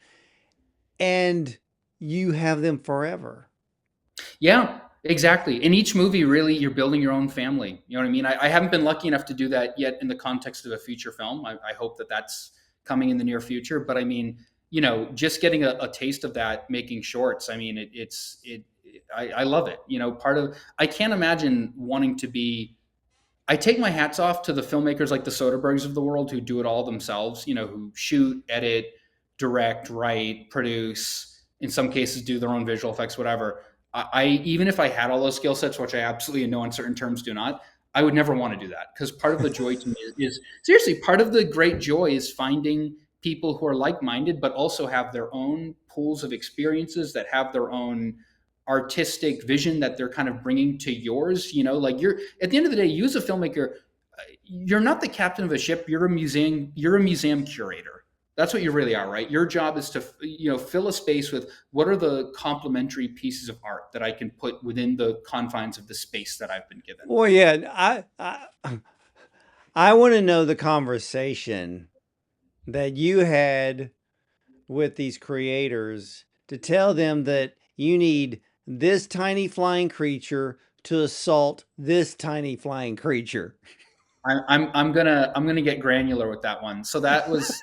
and you have them forever. Yeah, exactly. In each movie, really, you're building your own family. You know what I mean? I haven't been lucky enough to do that yet in the context of a feature film. I hope that that's coming in the near future. But I mean, just getting a taste of that making shorts. I mean, I love it. You know, part of I can't imagine wanting to be. I take my hats off to the filmmakers like the Soderberghs of the world who do it all themselves. You know, who shoot, edit, direct, write, produce. In some cases, do their own visual effects, whatever. I even if I had all those skill sets, which I absolutely know in certain terms do not, I would never want to do that because part of the joy to me is seriously part of the great joy is finding people who are like-minded but also have their own pools of experiences that have their own artistic vision that they're kind of bringing to yours. You know, like you're at the end of the day, you as a filmmaker, you're not the captain of a ship. You're a museum curator. That's what you really are, right? Your job is to fill a space with what are the complementary pieces of art that I can put within the confines of the space that I've been given. Well, yeah, I want to know the conversation that you had with these creators to tell them that you need this tiny flying creature to assault this tiny flying creature. I'm gonna get granular with that one. So that was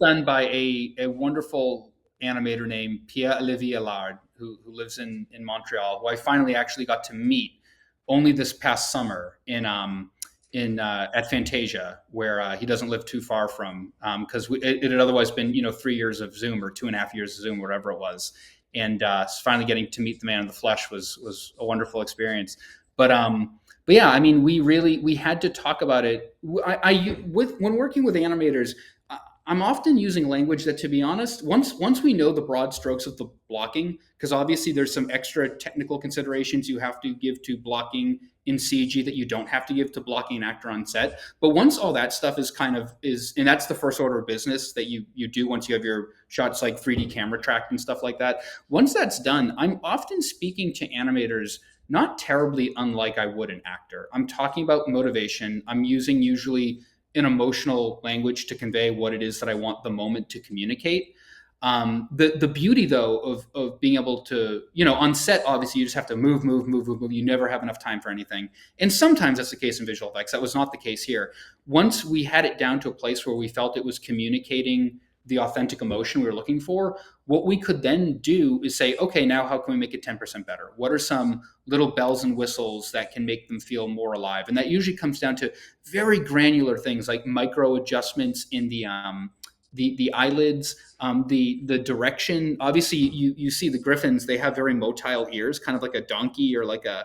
done by a wonderful animator named Pierre Olivier Allard, who lives in Montreal, who I finally actually got to meet only this past summer in at Fantasia, where he doesn't live too far from, because it had otherwise been 3 years of Zoom or 2.5 years of Zoom, whatever it was, and finally getting to meet the man in the flesh was a wonderful experience. But but yeah, I mean, we had to talk about it. When working with animators, I'm often using language that, to be honest, once we know the broad strokes of the blocking, because obviously there's some extra technical considerations you have to give to blocking in CG that you don't have to give to blocking an actor on set. But once all that stuff and that's the first order of business that you do once you have your shots like 3D camera tracked and stuff like that. Once that's done, I'm often speaking to animators not terribly unlike I would an actor. I'm talking about motivation. I'm using usually an emotional language to convey what it is that I want the moment to communicate. The beauty though of being able to, on set, obviously you just have to move, move, move, move, move. You never have enough time for anything. And sometimes that's the case in visual effects. That was not the case here. Once we had it down to a place where we felt it was communicating the authentic emotion we were looking for, what we could then do is say, okay, now how can we make it 10% better? What are some little bells and whistles that can make them feel more alive? And that usually comes down to very granular things like micro adjustments in the eyelids, the direction. Obviously, you see the griffins; they have very motile ears, kind of like a donkey or like a,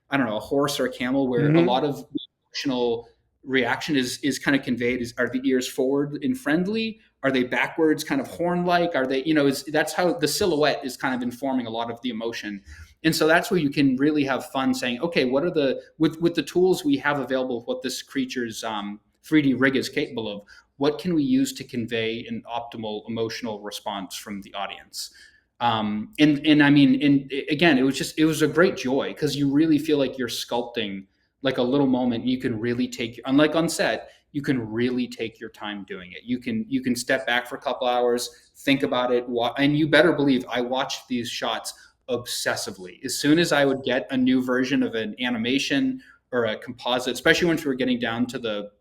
I don't know, a horse or a camel, where a Mm-hmm. lot of the emotional reaction is kind of conveyed. Are the ears forward and friendly? Are they backwards, kind of horn-like? Are they, that's how the silhouette is kind of informing a lot of the emotion. And so that's where you can really have fun saying, okay, what are with the tools we have available, what this creature's 3D rig is capable of, what can we use to convey an optimal emotional response from the audience? And I mean, and again, it was a great joy because you really feel like you're sculpting like a little moment. You can really unlike on set, you can really take your time doing it. You can step back for a couple hours, think about it, and you better believe I watched these shots obsessively. As soon as I would get a new version of an animation or a composite, especially once we were getting down to the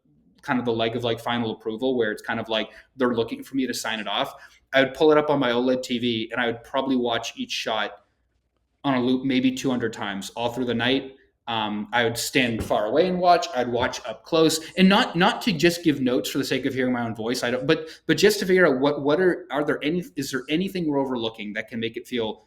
kind of the leg of like final approval, where it's kind of like they're looking for me to sign it off, I would pull it up on my OLED TV and I would probably watch each shot on a loop maybe 200 times all through the night. I would stand far away and watch. I'd watch up close, and not to just give notes for the sake of hearing my own voice. I don't, but just to figure out what are there any is there anything we're overlooking that can make it feel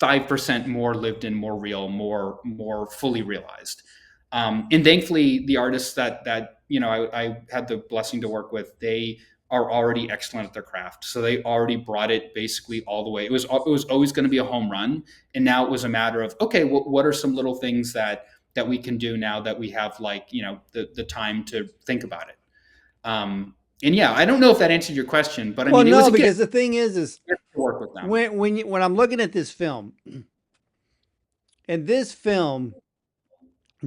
5% more lived in, more real, more fully realized. And thankfully, the artists that I had the blessing to work with, they are already excellent at their craft. So they already brought it basically all the way. It was always going to be a home run, and now it was a matter of, okay, what are some little things that we can do now that we have, like, the time to think about it. And yeah, I don't know if that answered your question, but I Well, mean, it was no, a gift because the thing is to work with them. when I'm looking at this film, and this film,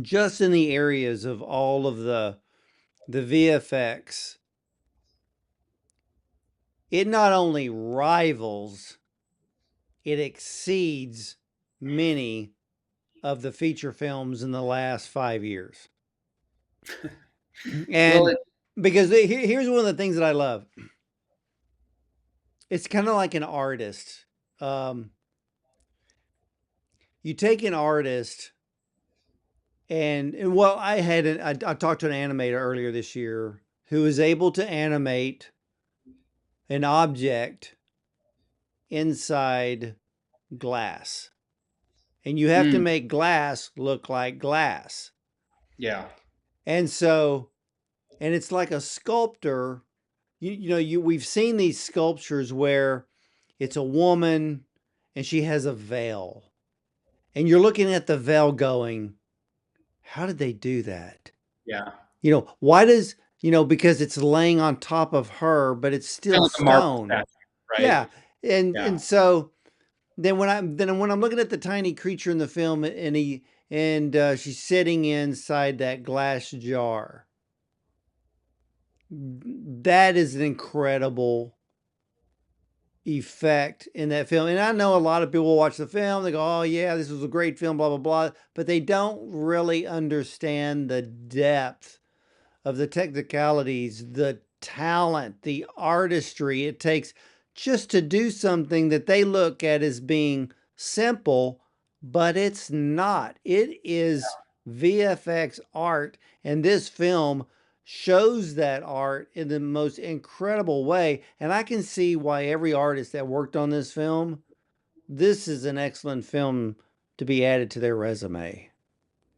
just in the areas of all of the VFX, it not only rivals, it exceeds many of the feature films in the last 5 years. Well, And because here's one of the things that I love. It's kind of like an artist. Um, you take an artist and well, I talked to an animator earlier this year who is able to animate an object inside glass. And you have to Mm, make glass look like glass. yeah. And so, and it's like a sculptor. We've seen these sculptures where it's a woman and she has a veil. And you're looking at the veil going, how did they do that? Yeah. Why does, because it's laying on top of her, but it's Kind still of like a marble stone. statue, right? Yeah. And Yeah. and so then when I'm looking at the tiny creature in the film and she's sitting inside that glass jar, that is an incredible effect in that film. And I know a lot of people watch the film, they go, "Oh yeah, this was a great film, blah blah blah," but they don't really understand the depth of the technicalities, the talent, the artistry it takes just to do something that they look at as being simple, but it's not. It is VFX art, and this film shows that art in the most incredible way. And I can see why every artist that worked on this film, this is an excellent film to be added to their resume.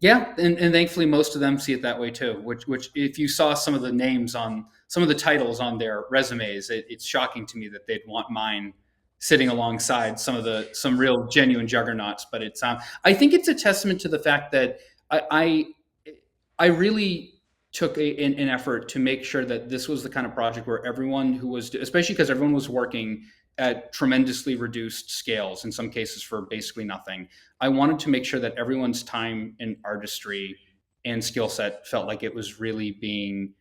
Yeah, and thankfully most of them see it that way too. Which if you saw some of the names on some of the titles on their resumes, it's shocking to me that they'd want mine sitting alongside some real genuine juggernauts. But it's I think it's a testament to the fact that I I really took an effort to make sure that this was the kind of project where everyone who was, especially because everyone was working at tremendously reduced scales, in some cases for basically nothing. I wanted to make sure that everyone's time and artistry and skill set felt like it was really being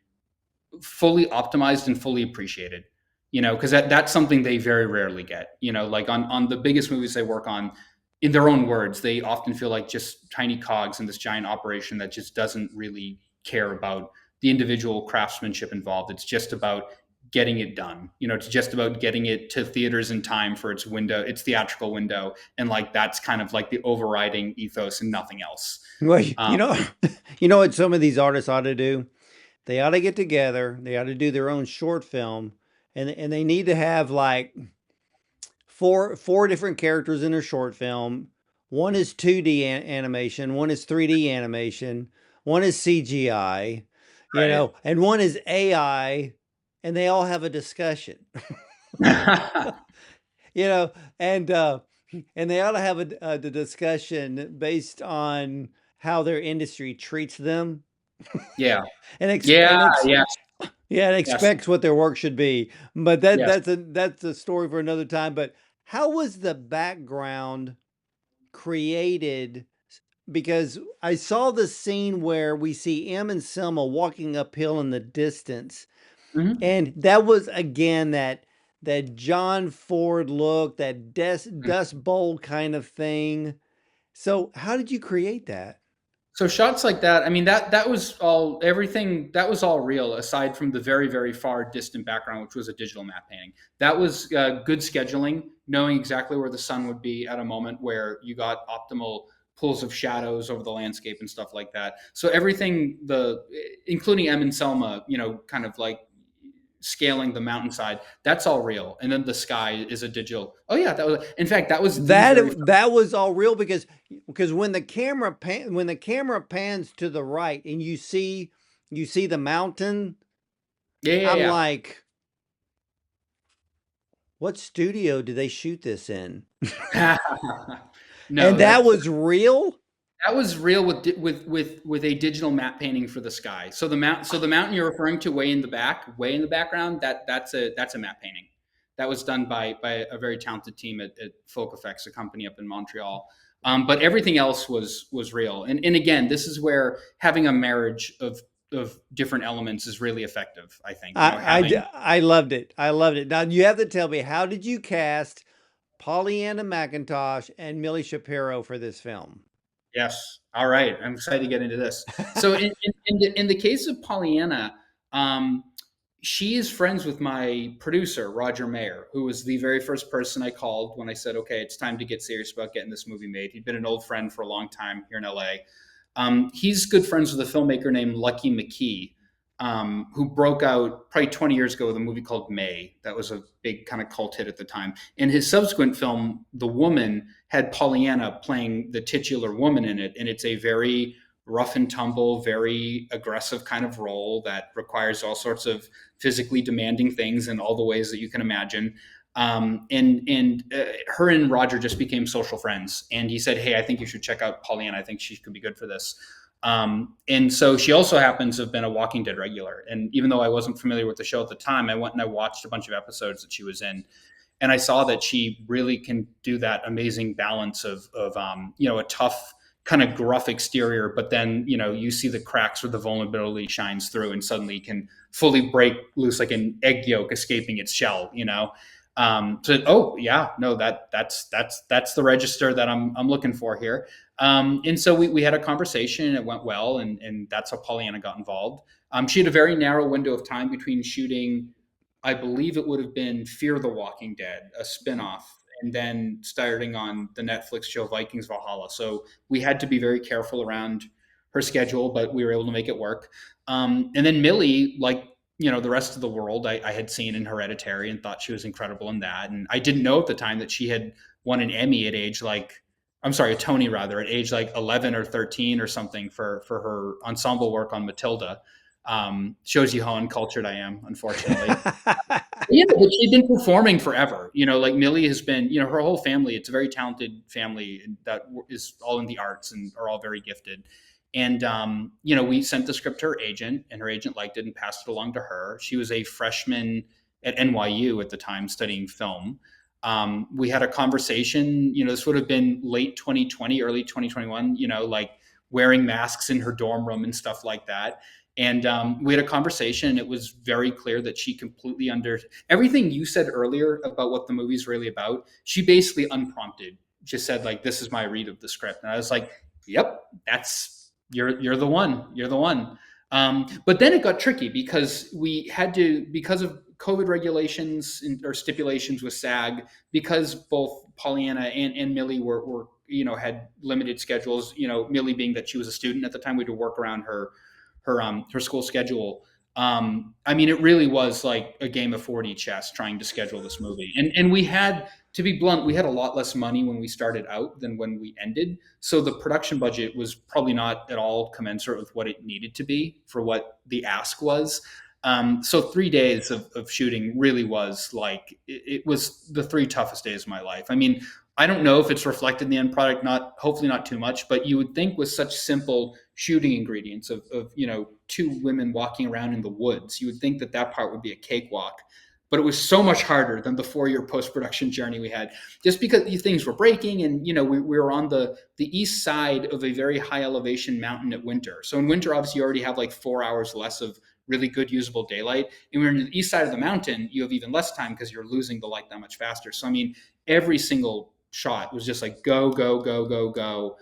fully optimized and fully appreciated. Because that's something they very rarely get. Like on the biggest movies they work on, in their own words, they often feel like just tiny cogs in this giant operation that just doesn't really care about the individual craftsmanship involved. It's just about getting it done. It's just about getting it to theaters in time for its theatrical window, and like that's kind of like the overriding ethos and nothing else. Well, Um, you know what some of these artists ought to do? They ought to get together. They ought to do their own short film, and they need to have like four different characters in their short film. One is 2D animation, one is 3D animation, one is CGI, right. and one is AI, and they all have a discussion. you know, and uh, and they ought to have the discussion based on how their industry treats them Yeah. and ex- Yeah. and ex- Yes. yeah, and Yes. expects what their work should be. But that Yes. that's a story for another time. But how was the background created? Because I saw the scene where we see M and Selma walking uphill in the distance, Mhm. and that was again that John Ford look, that Dust Bowl kind of thing. So how did you create that? So shots like that, I mean that was all everything that was all real aside from the very very far distant background, which was a digital map painting. That was good scheduling, knowing exactly where the sun would be at a moment where you got optimal pools of shadows over the landscape and stuff like that. So everything, the including M and Selma, kind of like scaling the mountainside, that's all real. And then the sky is a digital. Oh yeah, that was in fact that was the very first. That was all real because when the camera pans to the right and you see the mountain, Yeah, I'm yeah, like, what studio did they shoot this in? yeah. And No, that was real? that was real with a digital map painting for the sky. So the mountain you're referring to, way in the back, way in the background, that's a map painting. That was done by a very talented team at Folk Effects, a company up in Montreal. But everything else was real. And again, this is where having a marriage of different elements is really effective. I think having. I loved it. I loved it. Now you have to tell me, how did you cast Pollyanna McIntosh and Milly Shapiro for this film? Yes. All right. I'm excited to get into this. So in the case of Pollyanna, um, she is friends with my producer, Roger Mayer, who was the very first person I called when I said, okay, it's time to get serious about getting this movie made. He'd been an old friend for a long time here in LA. He's good friends with a filmmaker named Lucky McKee, who broke out probably 20 years ago with a movie called May. That was a big kind of cult hit at the time. And his subsequent film, The Woman, had Pollyanna playing the titular woman in it. And it's a very rough and tumble, very aggressive kind of role that requires all sorts of physically demanding things in all the ways that you can imagine. Her and Roger just became social friends. And he said, "Hey, I think you should check out Pollyanna. I think she could be good for this." And so she also happens to have been a Walking Dead regular. And even though I wasn't familiar with the show at the time, I went and I watched a bunch of episodes that she was in, and I saw that she really can do that amazing balance of a tough kind of gruff exterior, but then you see the cracks where the vulnerability shines through, and suddenly can fully break loose like an egg yolk escaping its shell. So oh yeah, no, that's the register that I'm looking for here. And so we had a conversation, and it went well, and that's how Pollyanna got involved. She had a very narrow window of time between shooting, I believe it would have been Fear the Walking Dead, a spinoff, and then starting on the Netflix show Vikings Valhalla. So we had to be very careful around her schedule, but we were able to make it work. And then Millie, like the rest of the world, I had seen in Hereditary and thought she was incredible in that. And I didn't know at the time that she had won an Emmy at age like, I'm sorry, a Tony rather, at age like 11 or 13 or something for her ensemble work on Matilda. Shows you how uncultured I am, unfortunately. Yeah, but she's been performing forever. Like Millie has been, her whole family, it's a very talented family that is all in the arts and are all very gifted. And, we sent the script to her agent, and her agent liked it and passed it along to her. She was a freshman at NYU at the time studying film. We had a conversation, this would have been late 2020, early 2021, like wearing masks in her dorm room and stuff like that. And we had a conversation, and it was very clear that she completely everything you said earlier about what the movie's really about. She basically unprompted just said like, "This is my read of the script," and I was like, "Yep, that's you're the one. You're the one." But then it got tricky because we had to, because of COVID regulations or stipulations with SAG, because both Pollyanna and Millie were had limited schedules. Millie being that she was a student at the time, we had to work around her school schedule. I mean, it really was like a game of 4D chess trying to schedule this movie. And we had, to be blunt, we had a lot less money when we started out than when we ended. So the production budget was probably not at all commensurate with what it needed to be for what the ask was. So 3 days of shooting really was like, it was the three toughest days of my life. I mean, I don't know if it's reflected in the end product, not hopefully not too much, but you would think with such simple shooting ingredients of two women walking around in the woods, you would think that part would be a cakewalk. But it was so much harder than the 4 year post-production journey we had, just because these things were breaking. And we were on the east side of a very high elevation mountain at winter. So in winter, obviously, you already have like 4 hours less of really good usable daylight. And when you're on the east side of the mountain, you have even less time because you're losing the light that much faster. So I mean, every single shot was just like go, go, go, go, go.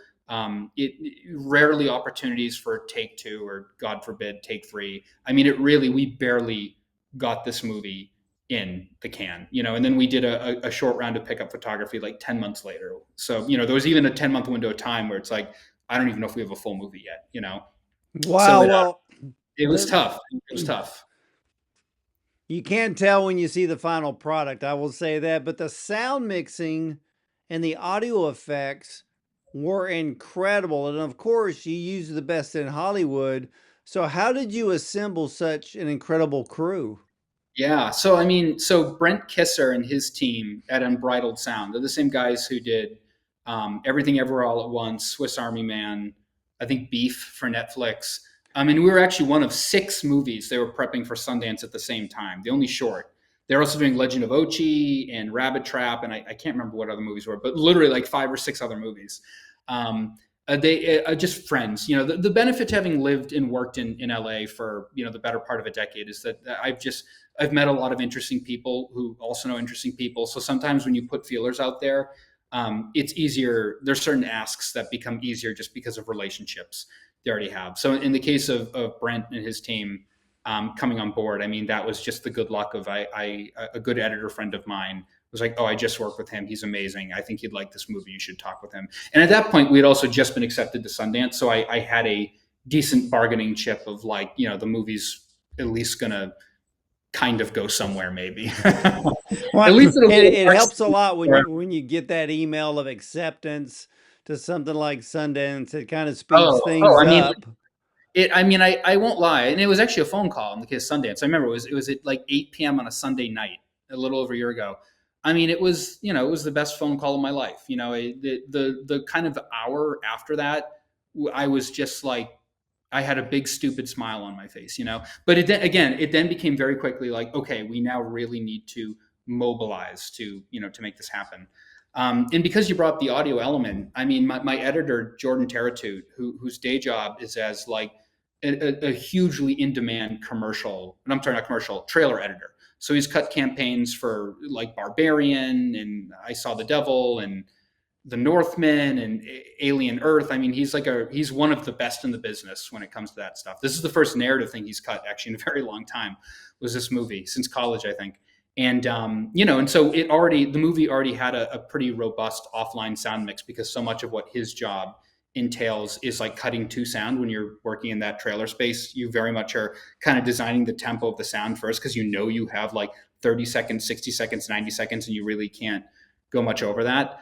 It rarely opportunities for take two, or God forbid take three. I mean, we barely got this movie in the can, and then we did a short round of pickup photography like 10 months later. So, there was even a 10-month window of time where it's like, I don't even know if we have a full movie yet. So Wow. Well, it was the tough. It was tough. you can't tell when you see the final product, I will say that, but the sound mixing and the audio effects were incredible. And of course, you used the best in Hollywood. So how did you assemble such an incredible crew? Yeah. So I mean, so Brent Kisser and his team at Unbridled Sound, they're the same guys who did Everything Everywhere All at Once, Swiss Army Man, I think Beef for Netflix. I mean, we were actually one of 6 movies they were prepping for Sundance at the same time, the only short. They're also doing Legend of Ochi and Rabbit Trap, and I can't remember what other movies were, but literally like 5 or 6 other movies. Um, they just friends. The benefit to having lived and worked in LA for the better part of a decade is that I've met a lot of interesting people who also know interesting people. So sometimes when you put feelers out there, it's easier. There's certain asks that become easier just because of relationships they already have. So in the case of Brent and his team, coming on board. I mean, that was just the good luck of a good editor friend of mine was like, "Oh, I just worked with him. He's amazing. I think you'd like this movie. You should talk with him." And at that point, we had also just been accepted to Sundance, so I had a decent bargaining chip of like, the movie's at least gonna kind of go somewhere, maybe. At Well, least it'll be it a helps a lot when March. you get that email of acceptance to something like Sundance. It kind of speeds Oh, things I mean, up. I won't lie, and it was actually a phone call in the case of Sundance. I remember it was at like 8 p.m. on a Sunday night, a little over a year ago. I mean, it was the best phone call of my life. The kind of hour after that, I was just like, I had a big stupid smile on my face. But it then became very quickly like, okay, we now really need to mobilize to make this happen. And because you brought up the audio element, I mean, my editor Jordan Terratute, whose day job is as like a hugely in demand commercial, and I'm sorry, not commercial, trailer editor. So he's cut campaigns for like Barbarian and I Saw the Devil and the Northman and Alien Earth. I mean, he's one of the best in the business when it comes to that stuff. This is the first narrative thing he's cut actually in a very long time. Was this movie since college, I think. And and so the movie already had a pretty robust offline sound mix because so much of what his job entails is like cutting to sound. When you're working in that trailer space, you very much are kind of designing the tempo of the sound first because you have like 30 seconds, 60 seconds, 90 seconds, and you really can't go much over that.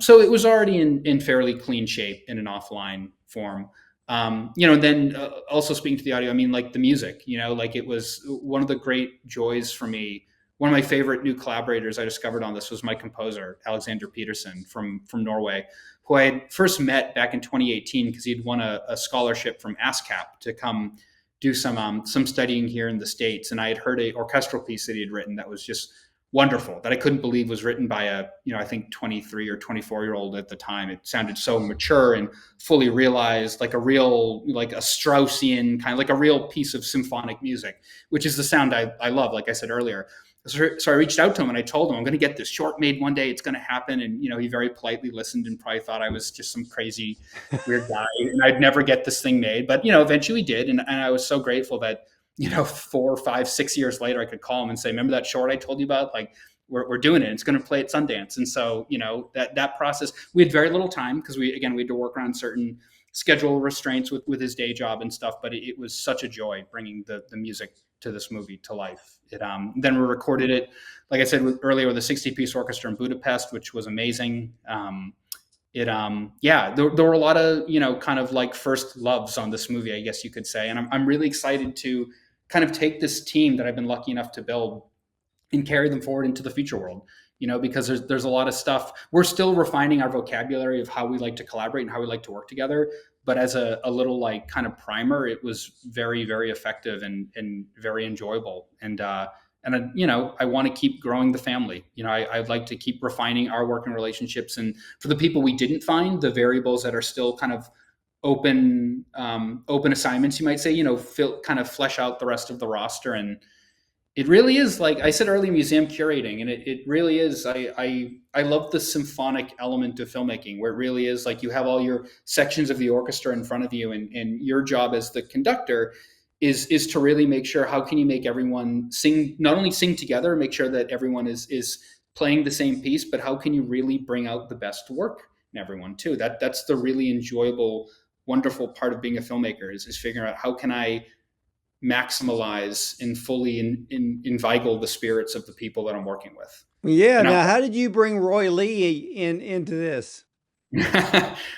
So it was already in fairly clean shape in an offline form. Then also speaking to the audio, I mean, like the music, like it was one of the great joys for me. One of my favorite new collaborators I discovered on this was my composer, Alexander Peterson from Norway, who I had first met back in 2018 because he'd won a scholarship from ASCAP to come do some studying here in the States. And I had heard a orchestral piece that he had written that was just wonderful, that I couldn't believe was written by I think 23 or 24-year-old at the time. It sounded so mature and fully realized, like like a Straussian kind of like a real piece of symphonic music, which is the sound I love, like I said earlier. So I reached out to him and I told him, I'm going to get this short made one day. It's going to happen. And, he very politely listened and probably thought I was just some crazy weird guy and I'd never get this thing made. But, eventually we did. And I was so grateful that, 4, 5, 6 years later, I could call him and say, remember that short I told you about? Like, we're doing it. It's going to play at Sundance. And so, that process, we had very little time because we had to work around certain schedule restraints with his day job and stuff. But it was such a joy bringing the music to this movie to life. Then we recorded it, like I said earlier, with a 60-piece orchestra in Budapest, which was amazing. There were a lot of kind of like first loves on this movie, I guess you could say, and I'm really excited to kind of take this team that I've been lucky enough to build and carry them forward into the future world. Because there's a lot of stuff. We're still refining our vocabulary of how we like to collaborate and how we like to work together. But as a little like kind of primer, it was very, very effective and very enjoyable. I want to keep growing the family. I'd like to keep refining our working relationships. And for the people we didn't find, the variables that are still kind of open assignments, you might say, kind of flesh out the rest of the roster. And it really is, like I said earlier, museum curating, and it really is. I love the symphonic element of filmmaking, where it really is like you have all your sections of the orchestra in front of you, and your job as the conductor is to really make sure, how can you make everyone sing, not only sing together, make sure that everyone is playing the same piece, but how can you really bring out the best work in everyone too. That's the really enjoyable, wonderful part of being a filmmaker, is figuring out how can I maximize and fully inveigle the spirits of the people that I'm working with. Yeah. And Now, how did you bring Roy Lee into this?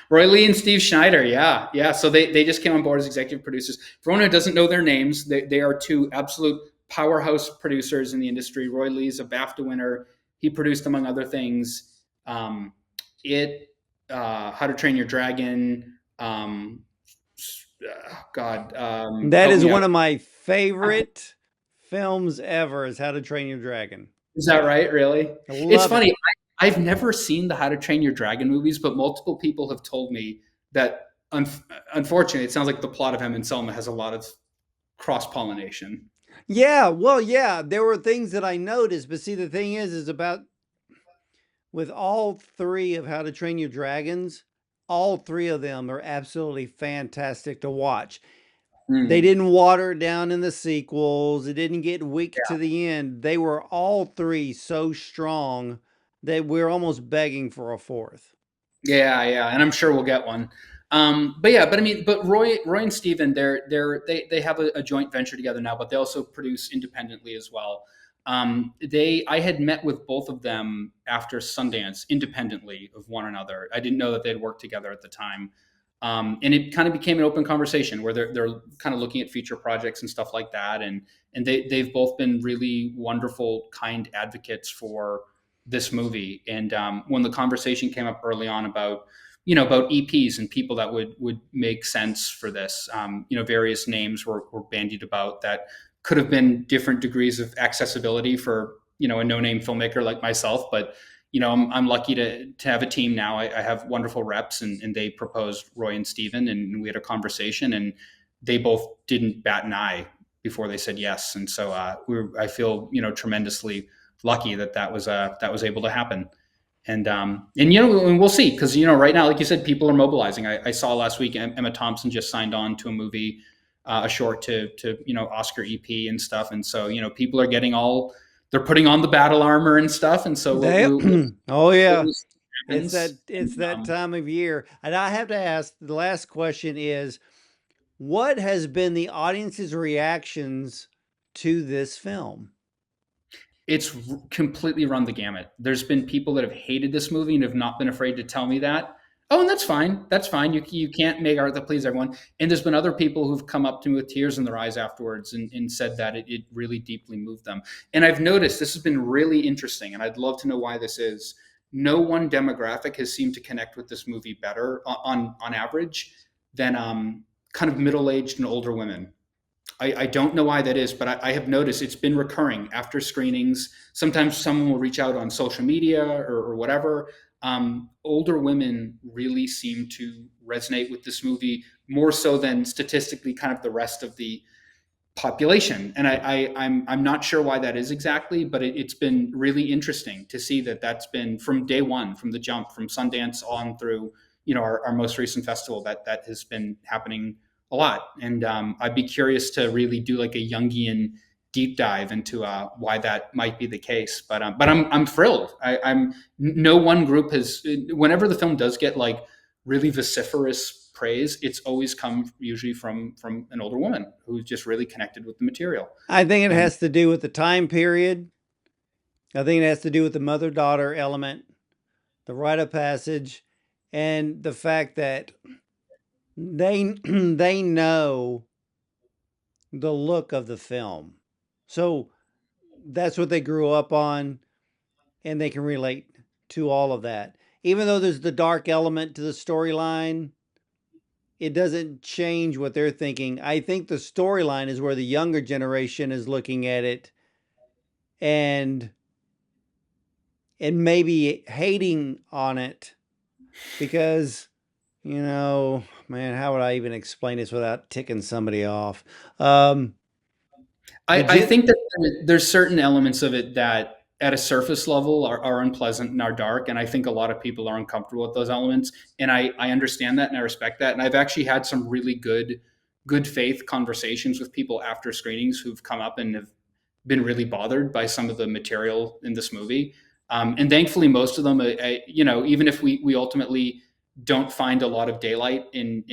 Roy Lee and Steve Schneider, yeah. So they just came on board as executive producers. For anyone who doesn't know their names, they are two absolute powerhouse producers in the industry. Roy Lee's a BAFTA winner. He produced, among other things, How to Train Your Dragon. God, That help is me out. one of my favorite films ever. Is How to Train Your Dragon. Is that right? Really? I It's love it. funny. I've never seen the How to Train Your Dragon movies, but multiple people have told me that unfortunately, it sounds like the plot of Em and Selma has a lot of cross pollination. Yeah, well, yeah, there were things that I noticed, but see, the thing is about with all three of How to Train Your Dragons, all three of them are absolutely fantastic to watch. They Mm. didn't water it down in the sequels. It didn't get weak to Yeah. the end. They were all three so strong that we're almost begging for a fourth. Yeah, yeah, and I'm sure we'll get one. But yeah, but I mean, but Roy and Steven, they have a joint venture together now, but they also produce independently as well. I had met with both of them after Sundance independently of one another. I didn't know that they'd worked together at the time. And it kind of became an open conversation where they're kind of looking at future projects and stuff like that. And they've both been really wonderful, kind advocates for this movie. And when the conversation came up early on about about EPs and people that would make sense for this, various names were bandied about that could have been different degrees of accessibility for a no name filmmaker like myself, but I'm lucky to have a team now. I have wonderful reps, and they proposed Roy and Steven, and we had a conversation, and they both didn't bat an eye before they said yes. And so I feel tremendously lucky that was able to happen. And and we'll see, because right now, like you said, people are mobilizing. I saw last week Emma Thompson just signed on to a movie, a short to Oscar EP and stuff. And so people are getting all, they're putting on the battle armor and stuff. And so They, oh we'll yeah, see what happens. it's that time of year. And I have to ask, the last question is, what has been the audience's reactions to this film? It's completely run the gamut. There's been people that have hated this movie and have not been afraid to tell me that. Oh, and that's fine. That's fine. You can't make art that please everyone. And there's been other people who've come up to me with tears in their eyes afterwards and said that it really deeply moved them. And I've noticed this has been really interesting, and I'd love to know why this is. No one demographic has seemed to connect with this movie better on average than kind of middle aged and older women. I don't know why that is, but I have noticed it's been recurring after screenings. Sometimes someone will reach out on social media or whatever. Older women really seem to resonate with this movie more so than statistically kind of the rest of the population. And I'm not sure why that is exactly, but it's been really interesting to see that that's been from day one, from the jump, from Sundance on through our most recent festival, that has been happening a lot. And I'd be curious to really do like a Jungian deep dive into why that might be the case. But I'm thrilled. I'm no one group has, whenever the film does get like really vociferous praise, it's always come usually from an older woman who's just really connected with the material. I think it And has to do with the time period. I think it has to do with the mother daughter element, the rite of passage, and the fact that they know the look of the film. So that's what they grew up on, and they can relate to all of that. Even though there's the dark element to the storyline, it doesn't change what they're thinking. I think the storyline is where the younger generation is looking at it and maybe hating on it because, man, how would I even explain this without ticking somebody off? The I gen- think that there's certain elements of it that at a surface level are unpleasant and are dark. And I think a lot of people are uncomfortable with those elements. And I understand that and I respect that. And I've actually had some really good faith conversations with people after screenings who've come up and have been really bothered by some of the material in this movie. And thankfully, most of them, even if we ultimately don't find a lot of daylight in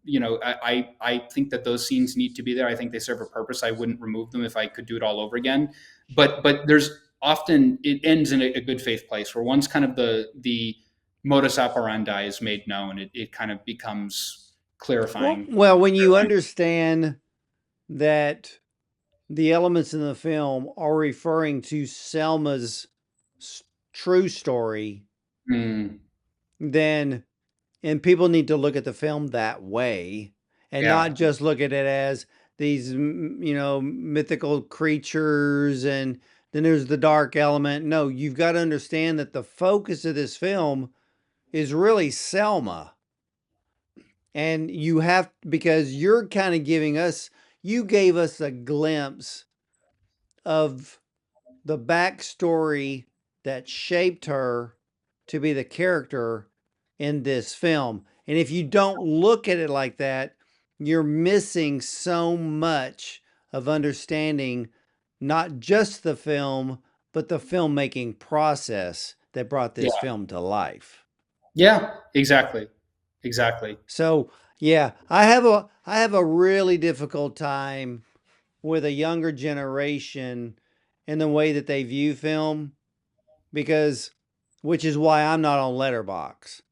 I think that those scenes need to be there. I think they serve a purpose. I wouldn't remove them if I could do it all over again. But there's often it ends in a good faith place where once kind of the modus operandi is made known, it kind of becomes well, clarifying. well, when you understand that the elements in the film are referring to Selma's true story, Mm, then and people need to look at the film that way and not yeah. just look at it as these mythical creatures and then there's the dark element. No, you've got to understand that the focus of this film is really Selma. And you have, because you're kind of giving us, you gave us a glimpse of the backstory that shaped her to be the character in this film. And if you don't look at it like that, you're missing so much of understanding not just the film, but the filmmaking process that brought this Yeah. film to life. Yeah, exactly. Exactly. So, yeah, I have a really difficult time with a younger generation in the way that they view film because which is why I'm not on Letterbox.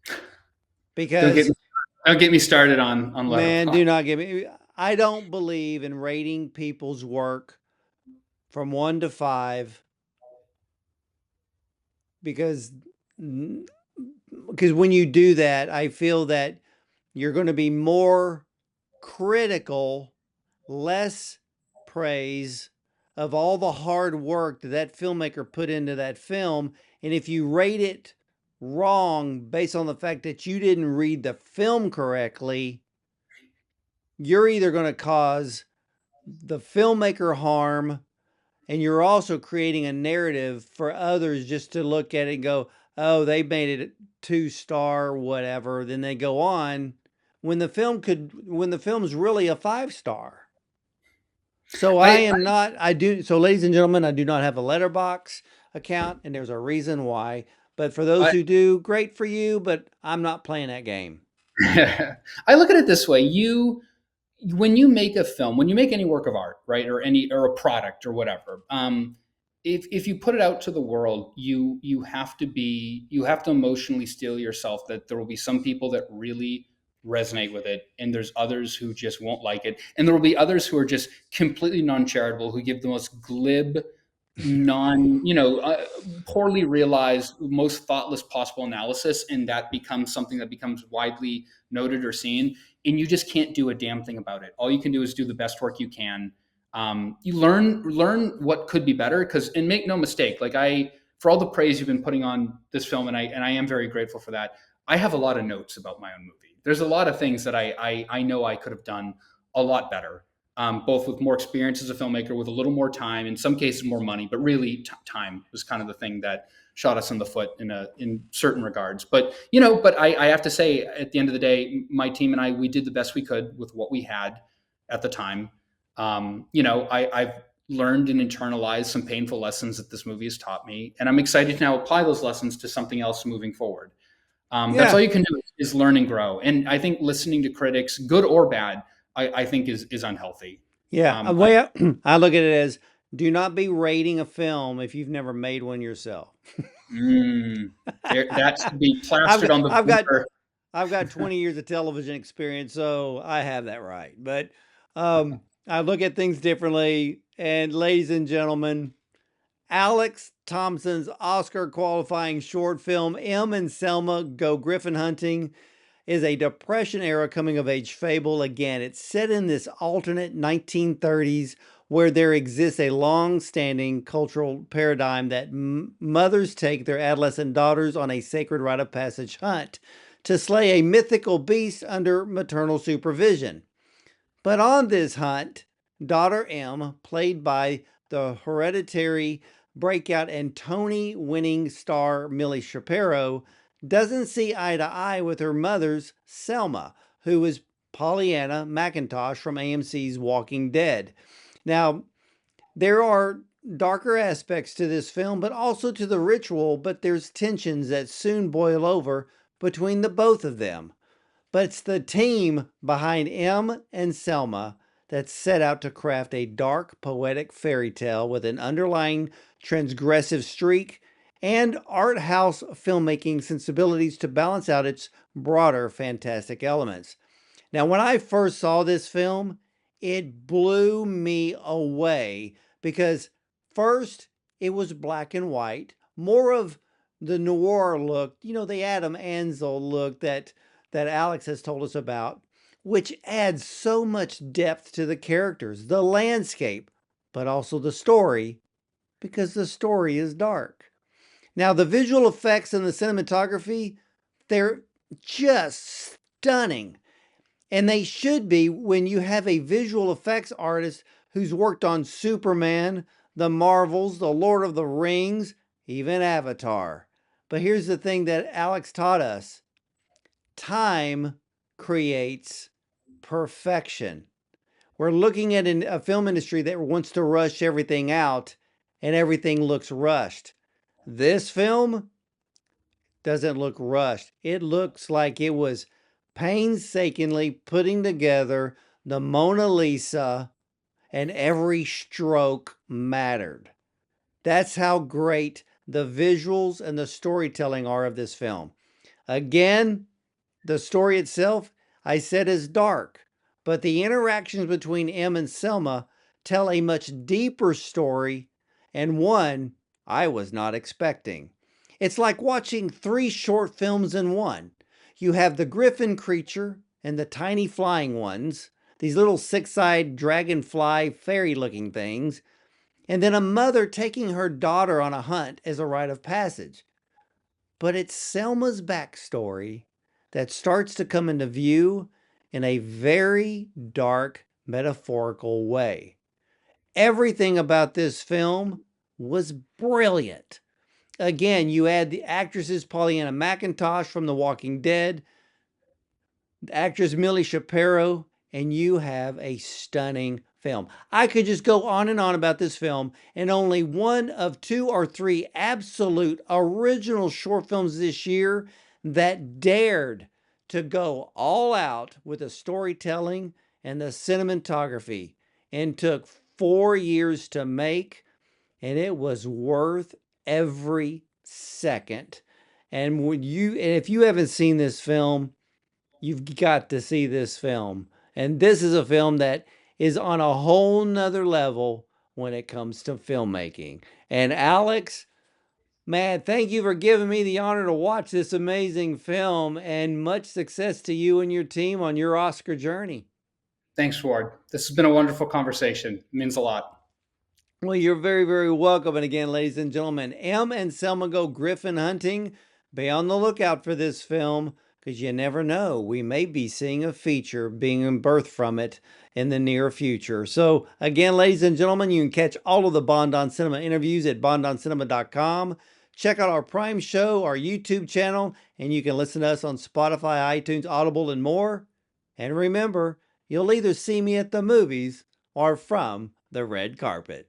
Don't get me Because don't get me started on man, Letterboxd. do not give me I don't believe in rating people's work from 1 to 5 because because when you do that, I feel that you're going to be more critical, less praise of all the hard work that that filmmaker put into that film. And if you rate it wrong based on the fact that you didn't read the film correctly, you're either going to cause the filmmaker harm and you're also creating a narrative for others just to look at it and go, oh, they made it 2 star, whatever. Then they go on when the film's really a 5 star. So I I am not, I do, so ladies and gentlemen, I do not have a letterbox account and there's a reason why. But for those I who do, great for you, but I'm not playing that game. I look at it this way. When you make a film, when you make any work of art, right, or a product or whatever, if you put it out to the world, you have to emotionally steel yourself that there will be some people that really resonate with it, and there's others who just won't like it, and there will be others who are just completely non-charitable, who give the most glib, non, poorly realized, most thoughtless possible analysis, and that becomes something that becomes widely noted or seen, and you just can't do a damn thing about it. All you can do is do the best work you can. You learn what could be better, because, and make no mistake, like, for all the praise you've been putting on this film, and I am very grateful for that. I have a lot of notes about my own movie. There's a lot of things that I know I could have done a lot better, both with more experience as a filmmaker, with a little more time, in some cases more money, but really time was kind of the thing that shot us in the foot in certain regards. But I have to say, at the end of the day, my team and I, we did the best we could with what we had at the time. I've learned and internalized some painful lessons that this movie has taught me, and I'm excited to now apply those lessons to something else moving forward. That's Yeah. all you can do is learn and grow. And I think listening to critics, good or bad, I think is unhealthy. Yeah. A Um, I, way I look at it as do not be rating a film if you've never made one yourself. mm, that should be plastered on the I've got bumper. I've got 20 years of television experience, so I have that right. But I look at things differently. And ladies and gentlemen, Alex Thompson's Oscar qualifying short film, M and Selma Go Griffin Hunting, is a Depression era coming of age fable. Again, it's set in this alternate 1930s where there exists a long standing cultural paradigm that mothers take their adolescent daughters on a sacred rite of passage hunt to slay a mythical beast under maternal supervision. But on this hunt, daughter M, played by the Hereditary breakout and Tony-winning star Milly Shapiro, doesn't see eye to eye with her mother's Selma, who is Pollyanna McIntosh from AMC's Walking Dead. Now, there are darker aspects to this film, but also to the ritual, but there's tensions that soon boil over between the both of them. But it's the team behind M and Selma that set out to craft a dark, poetic fairy tale with an underlying transgressive streak and art house filmmaking sensibilities to balance out its broader fantastic elements. Now, when I first saw this film, it blew me away because first, it was black and white, more of the noir look, the Adam Ansel look that Alex has told us about, which adds so much depth to the characters, the landscape, but also the story, because the story is dark. Now, the visual effects and the cinematography, they're just stunning. And they should be when you have a visual effects artist who's worked on Superman, the Marvels, the Lord of the Rings, even Avatar. But here's the thing that Alex taught us: time creates perfection. We're looking at a film industry that wants to rush everything out and everything looks rushed. This film doesn't look rushed. It looks like it was painstakingly putting together the Mona Lisa and every stroke mattered. That's how great the visuals and the storytelling are of this film. Again, the story itself, I said, is dark, but the interactions between M and Selma tell a much deeper story and one I was not expecting. It's like watching three short films in one. You have the griffin creature and the tiny flying ones, these little six-eyed dragonfly fairy looking things, and then a mother taking her daughter on a hunt as a rite of passage. But it's Selma's backstory that starts to come into view in a very dark, metaphorical way. Everything about this film was brilliant. Again, you add the actresses Pollyanna McIntosh from The Walking Dead, the actress Milly Shapiro, and you have a stunning film. I could just go on and on about this film, and only one of two or three absolute original short films this year that dared to go all out with the storytelling and the cinematography and took 4 years to make, and it was worth every second. And if you haven't seen this film, you've got to see this film. And this is a film that is on a whole nother level when it comes to filmmaking. And Alex, man, thank you for giving me the honor to watch this amazing film, and much success to you and your team on your Oscar journey. Thanks, Ward. This has been a wonderful conversation. It means a lot. Well, you're very, very welcome. And again, ladies and gentlemen, M and Selma Go Griffin Hunting. Be on the lookout for this film, because you never know. We may be seeing a feature being birthed from it in the near future. So again, ladies and gentlemen, you can catch all of the Bond on Cinema interviews at bondoncinema.com. Check out our Prime show, our YouTube channel, and you can listen to us on Spotify, iTunes, Audible, and more. And remember, you'll either see me at the movies or from the red carpet.